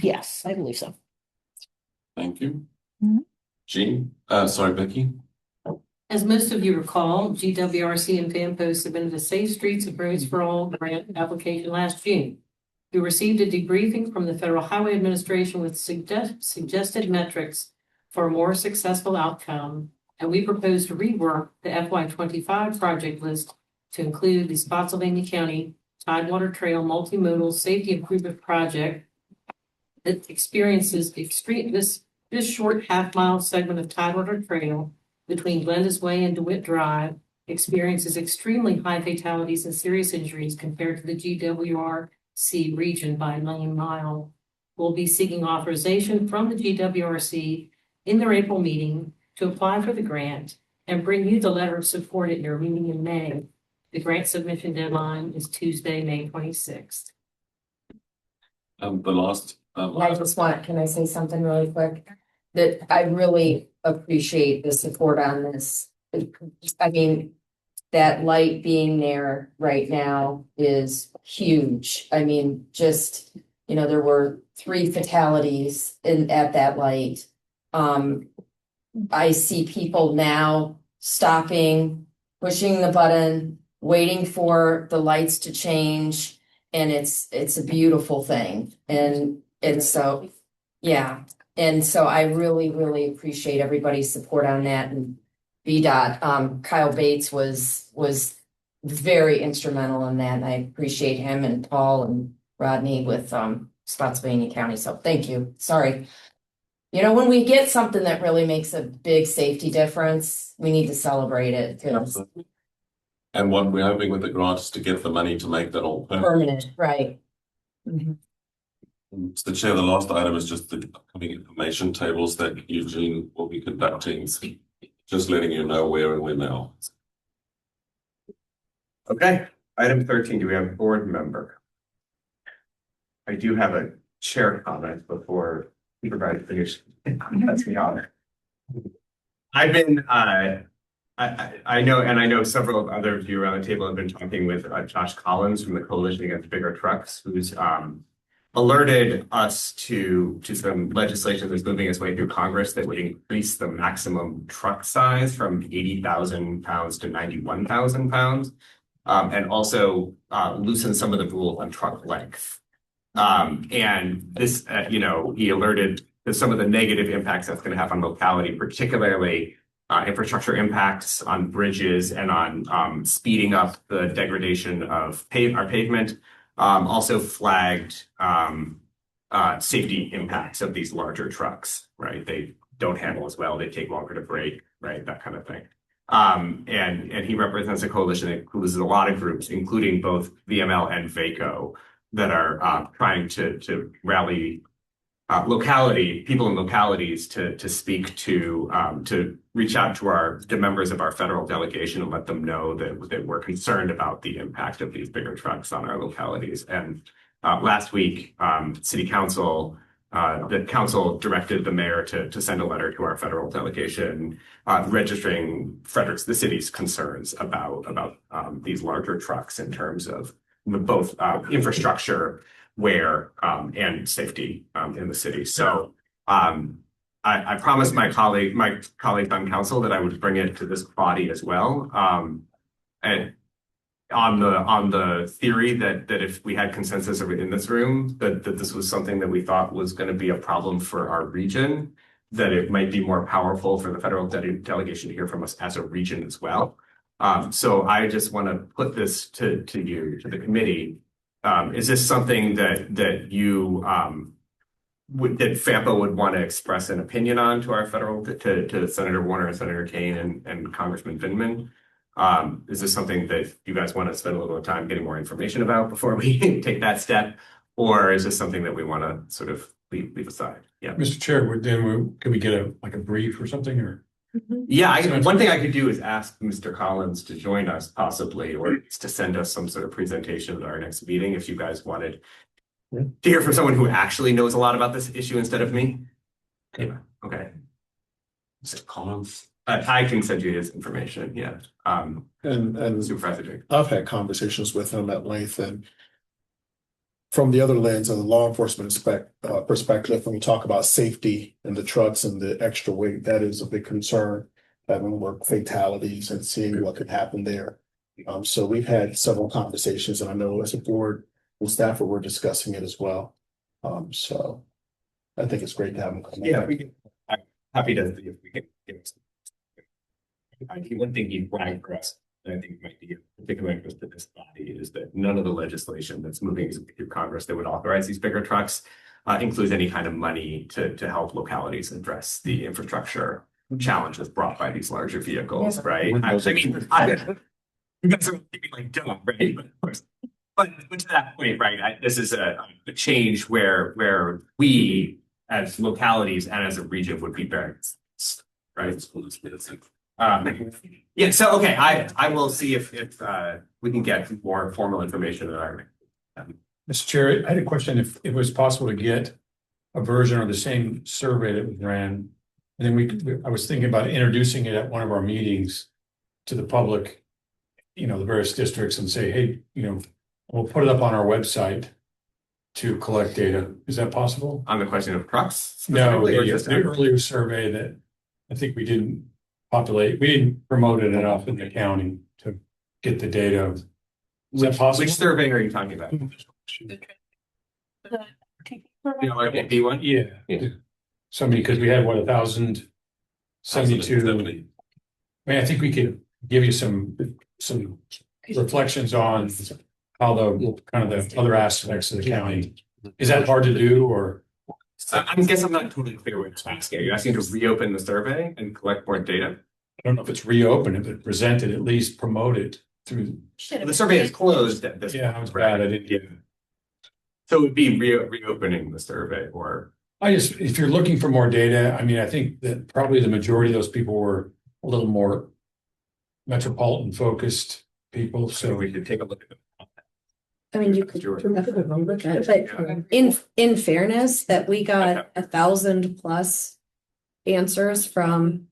Yes, I believe so. Thank you. Mhm. Jean, sorry, Becky. As most of you recall, GWRC and FAMPO submitted a Safe Streets and Roads for All grant application last June. We received a debriefing from the Federal Highway Administration with suggested metrics for a more successful outcome, and we propose to rework the FY25 project list to include the Spotsylvania County Tidewater Trail Multimodal Safety Improvement Project that experiences this short half-mile segment of Tidewater Trail between Glenda's Way and DeWitt Drive experiences extremely high fatalities and serious injuries compared to the GWRC region by lane mile. We'll be seeking authorization from the GWRC in their April meeting to apply for the grant and bring you the letter of support at your meeting in May. The grant submission deadline is Tuesday, May 26th. I just can I say something really quick? That I really appreciate the support on this. I mean, that light being there right now is huge. I mean, just, there were 3 fatalities at that light. I see people now stopping, pushing the button, waiting for the lights to change, and it's a beautiful thing. And so, yeah. And so I really, really appreciate everybody's support on that. And VDOT, Kyle Bates was very instrumental in that. And I appreciate him and Paul and Rodney with Spotsylvania County. So thank you. Sorry. When we get something that really makes a big safety difference, we need to celebrate it. And what we're hoping with the grant is to get the money to make that all Permanent, right. Mm-hmm. Mr. Chair, the last item is just the upcoming information tables that Eugene will be conducting. Just letting you know where and when now. Okay, item 13, do we have a board member? I do have a chair comment before Supervisor finish. That's me on it. I've been, I know several of other of you around the table have been talking with Josh Collins from the Coalition Against Bigger Trucks, who's alerted us to some legislation that's moving its way through Congress that would increase the maximum truck size from 80,000 pounds to 91,000 pounds, and also loosen some of the rules on truck length. And this, he alerted to some of the negative impacts that's going to have on locality, particularly infrastructure impacts on bridges and on speeding up the degradation of our pavement. Also flagged safety impacts of these larger trucks, right? They don't handle as well, they take longer to brake, right? That kind of thing. And he represents a coalition that includes a lot of groups, including both VML and VACO, that are trying to rally people in localities to speak to reach out to the members of our federal delegation and let them know that we're concerned about the impact of these bigger trucks on our localities. And last week, City Council, the council directed the mayor to send a letter to our federal delegation registering the city's concerns about these larger trucks in terms of both infrastructure, wear, and safety in the city. So I promised my colleague on council that I would bring it to this body as well. And on the theory that if we had consensus in this room, that this was something that we thought was going to be a problem for our region, that it might be more powerful for the federal delegation to hear from us as a region as well. So I just want to put this to you, to the committee. Is this something that you that FAMPO would want to express an opinion on to our federal to Senator Warner and Senator Kane and Congressman Vindman? Is this something that you guys want to spend a little time getting more information about before we take that step, or is this something that we want to sort of leave aside? Yeah, Mr. Chair, can we get a brief or something, or? Yeah, one thing I could do is ask Mr. Collins to join us possibly, or to send us some sort of presentation at our next meeting if you guys wanted to hear from someone who actually knows a lot about this issue instead of me. Yeah, okay. Mr. Collins? I can send you his information, yeah. And Supervisor Jake. I've had conversations with him at length, and from the other lens of the law enforcement perspective, when we talk about safety and the trucks and the extra weight, that is a big concern. Having work fatalities and seeing what could happen there. So we've had several conversations, and I know as a board and staff we're discussing it as well. So I think it's great to have him come. Yeah, I'm happy to if we can give us. One thing he flagged for us, and I think might be of particular interest to this body, is that none of the legislation that's moving through Congress that would authorize these bigger trucks includes any kind of money to help localities address the infrastructure challenges brought by these larger vehicles, right? You guys are thinking like dumb, right? But of course, but to that point, right? This is a change where we as localities and as a region would be very, right? Yeah, so okay, I will see if we can get more formal information in our. Mr. Chair, I had a question if it was possible to get a version of the same survey that we ran. And then I was thinking about introducing it at one of our meetings to the public, the various districts, and say, hey, we'll put it up on our website to collect data. Is that possible? On the question of trucks? No, the earlier survey that I think we didn't promote it enough in the county to get the data. Is that possible? Which survey are you talking about? The LRTP one? Yeah. Somebody, because we had 1,072. I mean, I think we could give you some reflections on how the kind of the other aspects of the county. Is that hard to do, or? I guess I'm not totally clear what you're asking. Are you asking to reopen the survey and collect more data? I don't know if it's reopen it, but present it, at least promote it through. The survey is closed at this point. Yeah, I was bad. I didn't get it. So it would be reopening the survey, or if you're looking for more data, I mean, I think that probably the majority of those people were a little more metropolitan focused people. So we could take a look at it. I mean, you could look at it, but in fairness, that we got 1,000+ answers from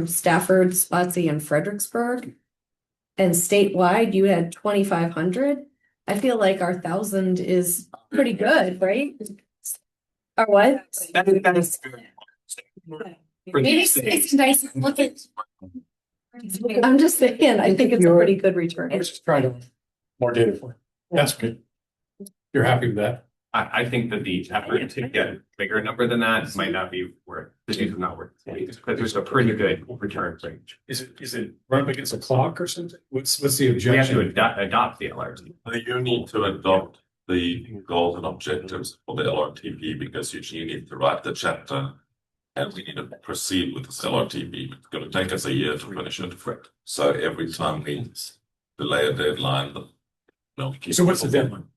Stafford, Spotsy, and Fredericksburg, and statewide you had 2,500. I feel like our 1,000 is pretty good, right? Or what? That is Maybe it's nice to look at. I'm just saying, I think it's a pretty good return. I was just trying to more data for you. That's good. You're happy with that? I think that the effort to get a bigger number than that might not be worth the news is not worth it because there's a pretty good return range. Is it run up against a clock or something? What's the objection? We have to adopt the LRT. You need to adopt the goals and objectives for the LRTP because you need to write the chapter and we need to proceed with this LRTP. It's going to take us a year to finish it. So every time we delay a deadline, so what's the deadline?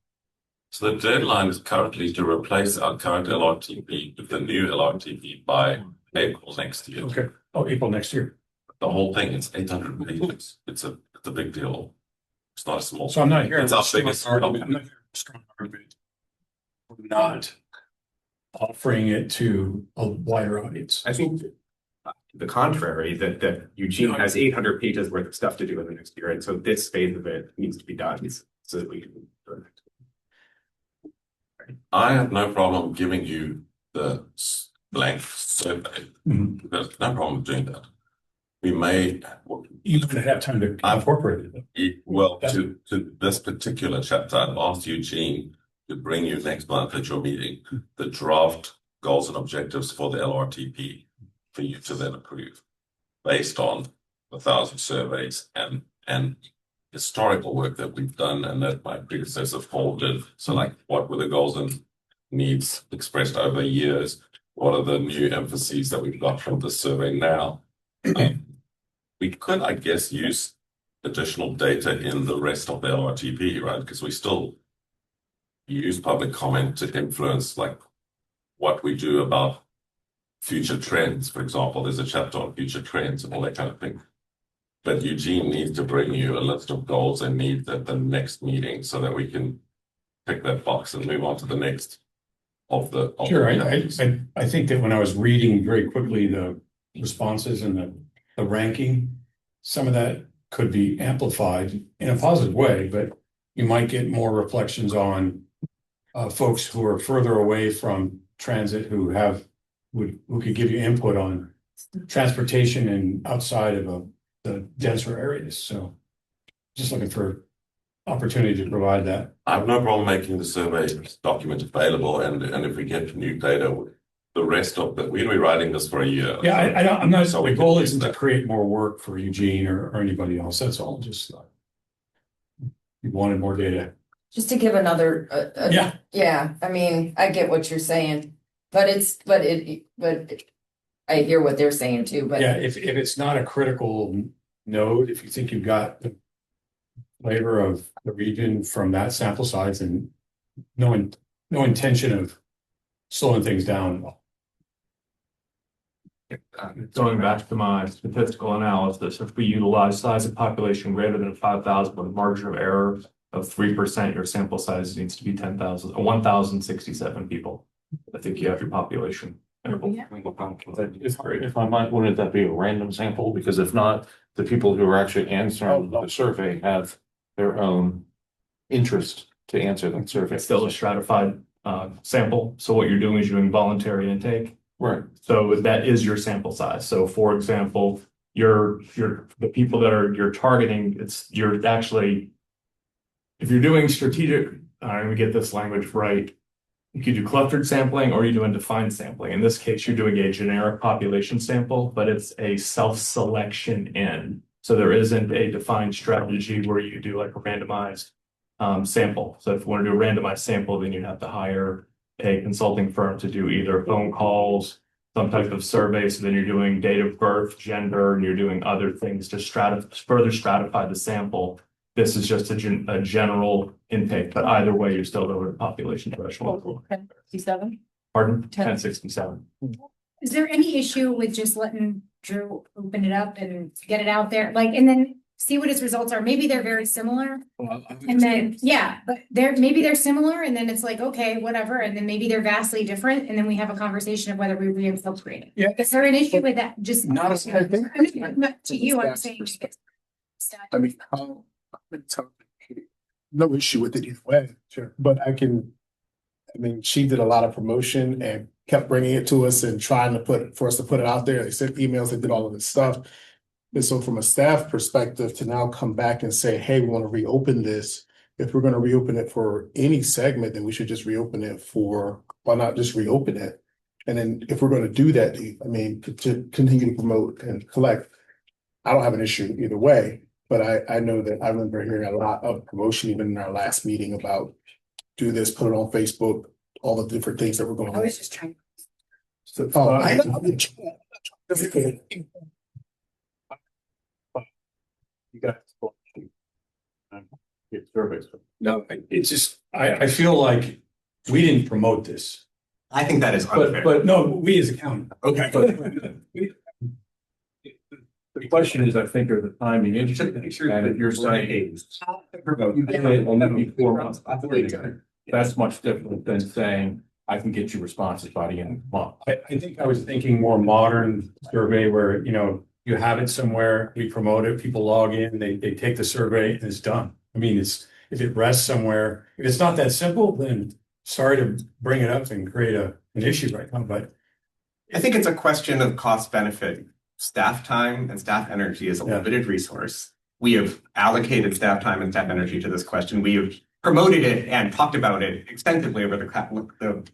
So the deadline is currently to replace our current LRTP with the new LRTP by April next year. Okay. Oh, April next year. The whole thing is 800 pages. It's a big deal. It's not a small. So I'm not hearing it's our biggest argument. I'm not hearing a strong argument. We're not offering it to a wider audience. I think the contrary, that Eugene has 800 pages worth of stuff to do in the next year, and so this phase of it needs to be done so that we can. I have no problem giving you the blank survey. Mhm. There's no problem doing that. We may, You would have time to incorporate it. well, to this particular chapter, I've asked Eugene to bring you next month at your meeting the draft goals and objectives for the LRTP for you to then approve based on 1,000 surveys and historical work that we've done and that my predecessor Paul did. So like, what were the goals and needs expressed over years? What are the new emphases that we've got from the survey now? We could, I guess, use additional data in the rest of the LRTP, right? Because we still use public comment to influence like what we do about future trends. For example, there's a chapter on future trends and all that kind of thing. But Eugene needs to bring you a list of goals and needs at the next meeting so that we can pick that box and move on to the next of the. Sure, I think that when I was reading very quickly the responses and the ranking, some of that could be amplified in a positive way, but you might get more reflections on folks who are further away from transit who could give you input on transportation and outside of the denser areas. So just looking for opportunity to provide that. I have no problem making the survey document available, and if we get new data, the rest of the we'll be writing this for a year. Yeah, I'm not. So the we goal can isn't use to that. create more work for Eugene or anybody else. That's all. Just you wanted more data. Just to give another, Yeah. I mean, I get what you're saying, but I hear what they're saying too, but. Yeah, if it's not a critical node, if you think you've got the flavor of the region from that sample size and no intention of slowing things down. Going back to my statistical analysis, if we utilize size of population greater than 5,000 with a margin of error of 3%, your sample size needs to be 1,067 people. I think you have your population. If I might, wouldn't that be a random sample? Because if not, the people who are actually answering the survey have their own interest to answer that survey. It's still a stratified sample. So what you're doing is you're doing voluntary intake. Right. So that is your sample size. So for example, the people that you're targeting, you're actually, if you're doing strategic, let me get this language right. You could do clustered sampling or you're doing defined sampling. In this case, you're doing a generic population sample, but it's a self-selection in. So there isn't a defined strategy where you do like a randomized sample. So if you want to do a randomized sample, then you'd have to hire a consulting firm to do either phone calls, some type of survey. So then you're doing date of birth, gender, and you're doing other things to further stratify the sample. This is just a general intake, but either way, you're still over the population threshold. 1067? Pardon? 1067. Is there any issue with just letting Drew open it up and get it out there, like, and then see what his results are? Maybe they're very similar. And then, but maybe they're similar and then it's like, okay, whatever. And then maybe they're vastly different. And then we have a conversation of whether we reincorporate it. Yeah. Is there an issue with that? Just Not not to you, I'm saying. I mean, no issue with it either way. Sure. But she did a lot of promotion and kept bringing it to us and trying to for us to put it out there. They sent emails, they did all of this stuff. And so from a staff perspective, to now come back and say, hey, we want to reopen this. If we're going to reopen it for any segment, then we should just reopen it why not just reopen it? And then if we're going to do that, to continue to promote and collect, I don't have an issue either way. But I know that I remember hearing a lot of promotion even in our last meeting about do this, put it on Facebook, all the different things that were going on. I was just trying. You guys get surveys. No, it's just I feel like we didn't promote this. I think that is unfair. But no, we as a county. Okay. The question is, I think, are the timing. And if you're saying you did it and then be 4 months before you got it, that's much different than saying I can get you responses by the end of the month. I think I was thinking more modern survey where, you have it somewhere, we promote it, people log in, they take the survey and it's done. I mean, if it rests somewhere, if it's not that simple, then sorry to bring it up and create an issue right now, but I think it's a question of cost benefit. Staff time and staff energy is a limited resource. We have allocated staff time and staff energy to this question. We have promoted it and talked about it extensively over the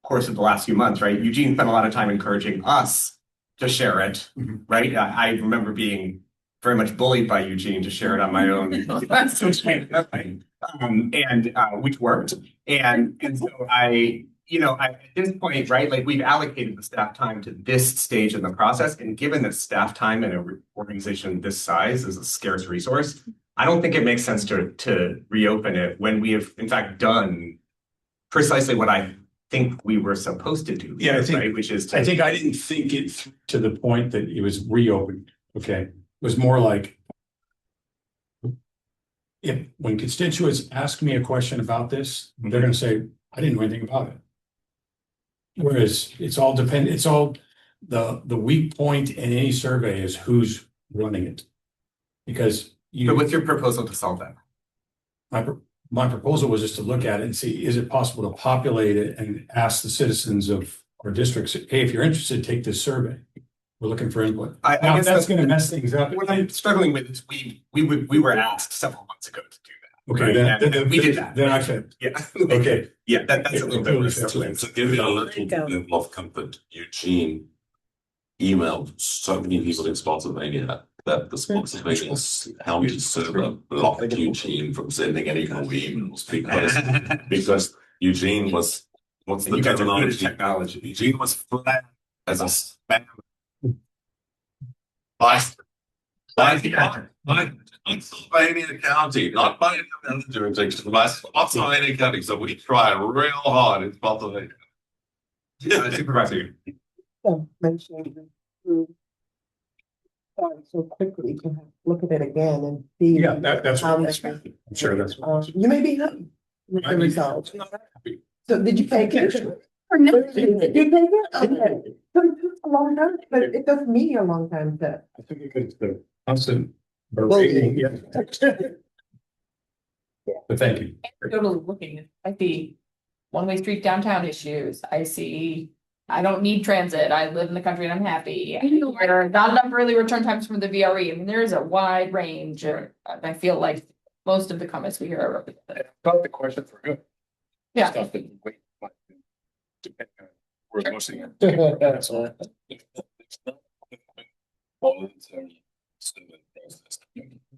course of the last few months, right? Eugene spent a lot of time encouraging us to share it, right? I remember being very much bullied by Eugene to share it on my own. Which worked. And so at this point, right, like we've allocated the staff time to this stage in the process. And given that staff time in an organization this size is a scarce resource, I don't think it makes sense to reopen it when we have in fact done precisely what I think we were supposed to do. Yeah, I think, right? Which is I didn't think it to the point that it was reopened. Okay. It was more like when constituents ask me a question about this, they're going to say, I didn't know anything about it. Whereas it's all the weak point in any survey is who's running it. Because But what's your proposal to solve that? My proposal was just to look at it and see, is it possible to populate it and ask the citizens of our districts, hey, if you're interested, take this survey. We're looking for input. I guess that's going to mess things up. What I'm struggling with is we were asked several months ago to do that. Okay, right? then we did that. Then I fit. Yeah. Okay. Yeah, that's a little bit more To give you a little level of comfort, Eugene emailed so many people in Spotsylvania that the Spotsylvania county server blocked Eugene from sending any more emails because Eugene was, what's the terminology? Eugene was flagged as a spam. By Pennsylvania County, not by any other jurisdiction, by Pennsylvania County. So we tried real hard in Pennsylvania. Supervisor. So quickly to look at it again and see. Yeah, that's what I'm sure that's what You may be happy with the results. I'm not happy. So did you take it? Or no? Did you take it? Okay. So it took a long time, but it took me a long time to. I think it's the constant berating. Yeah. But thank you. Totally looking at the one-way street downtown issues. I don't need transit. I live in the country and I'm happy. There are not enough early return times from the VRE. I mean, there is a wide range. I feel like most of the comments we hear are. I thought the questions were good. Yeah. Stuff that we wait, depending on where we're mostly in. That's all.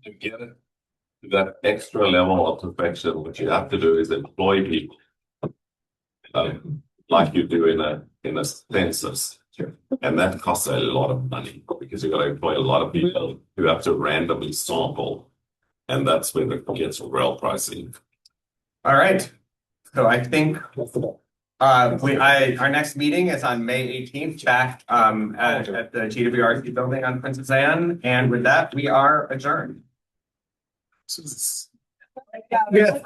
To get it to that extra level of perfection, what you have to do is employ people. Like you do in a census. And that costs a lot of money because you've got to employ a lot of people who have to randomly sample. And that's when it gets real pricey. All right. So I think our next meeting is on May 18th back at the GWRC building on Princess Anne. And with that, we are adjourned. Yeah.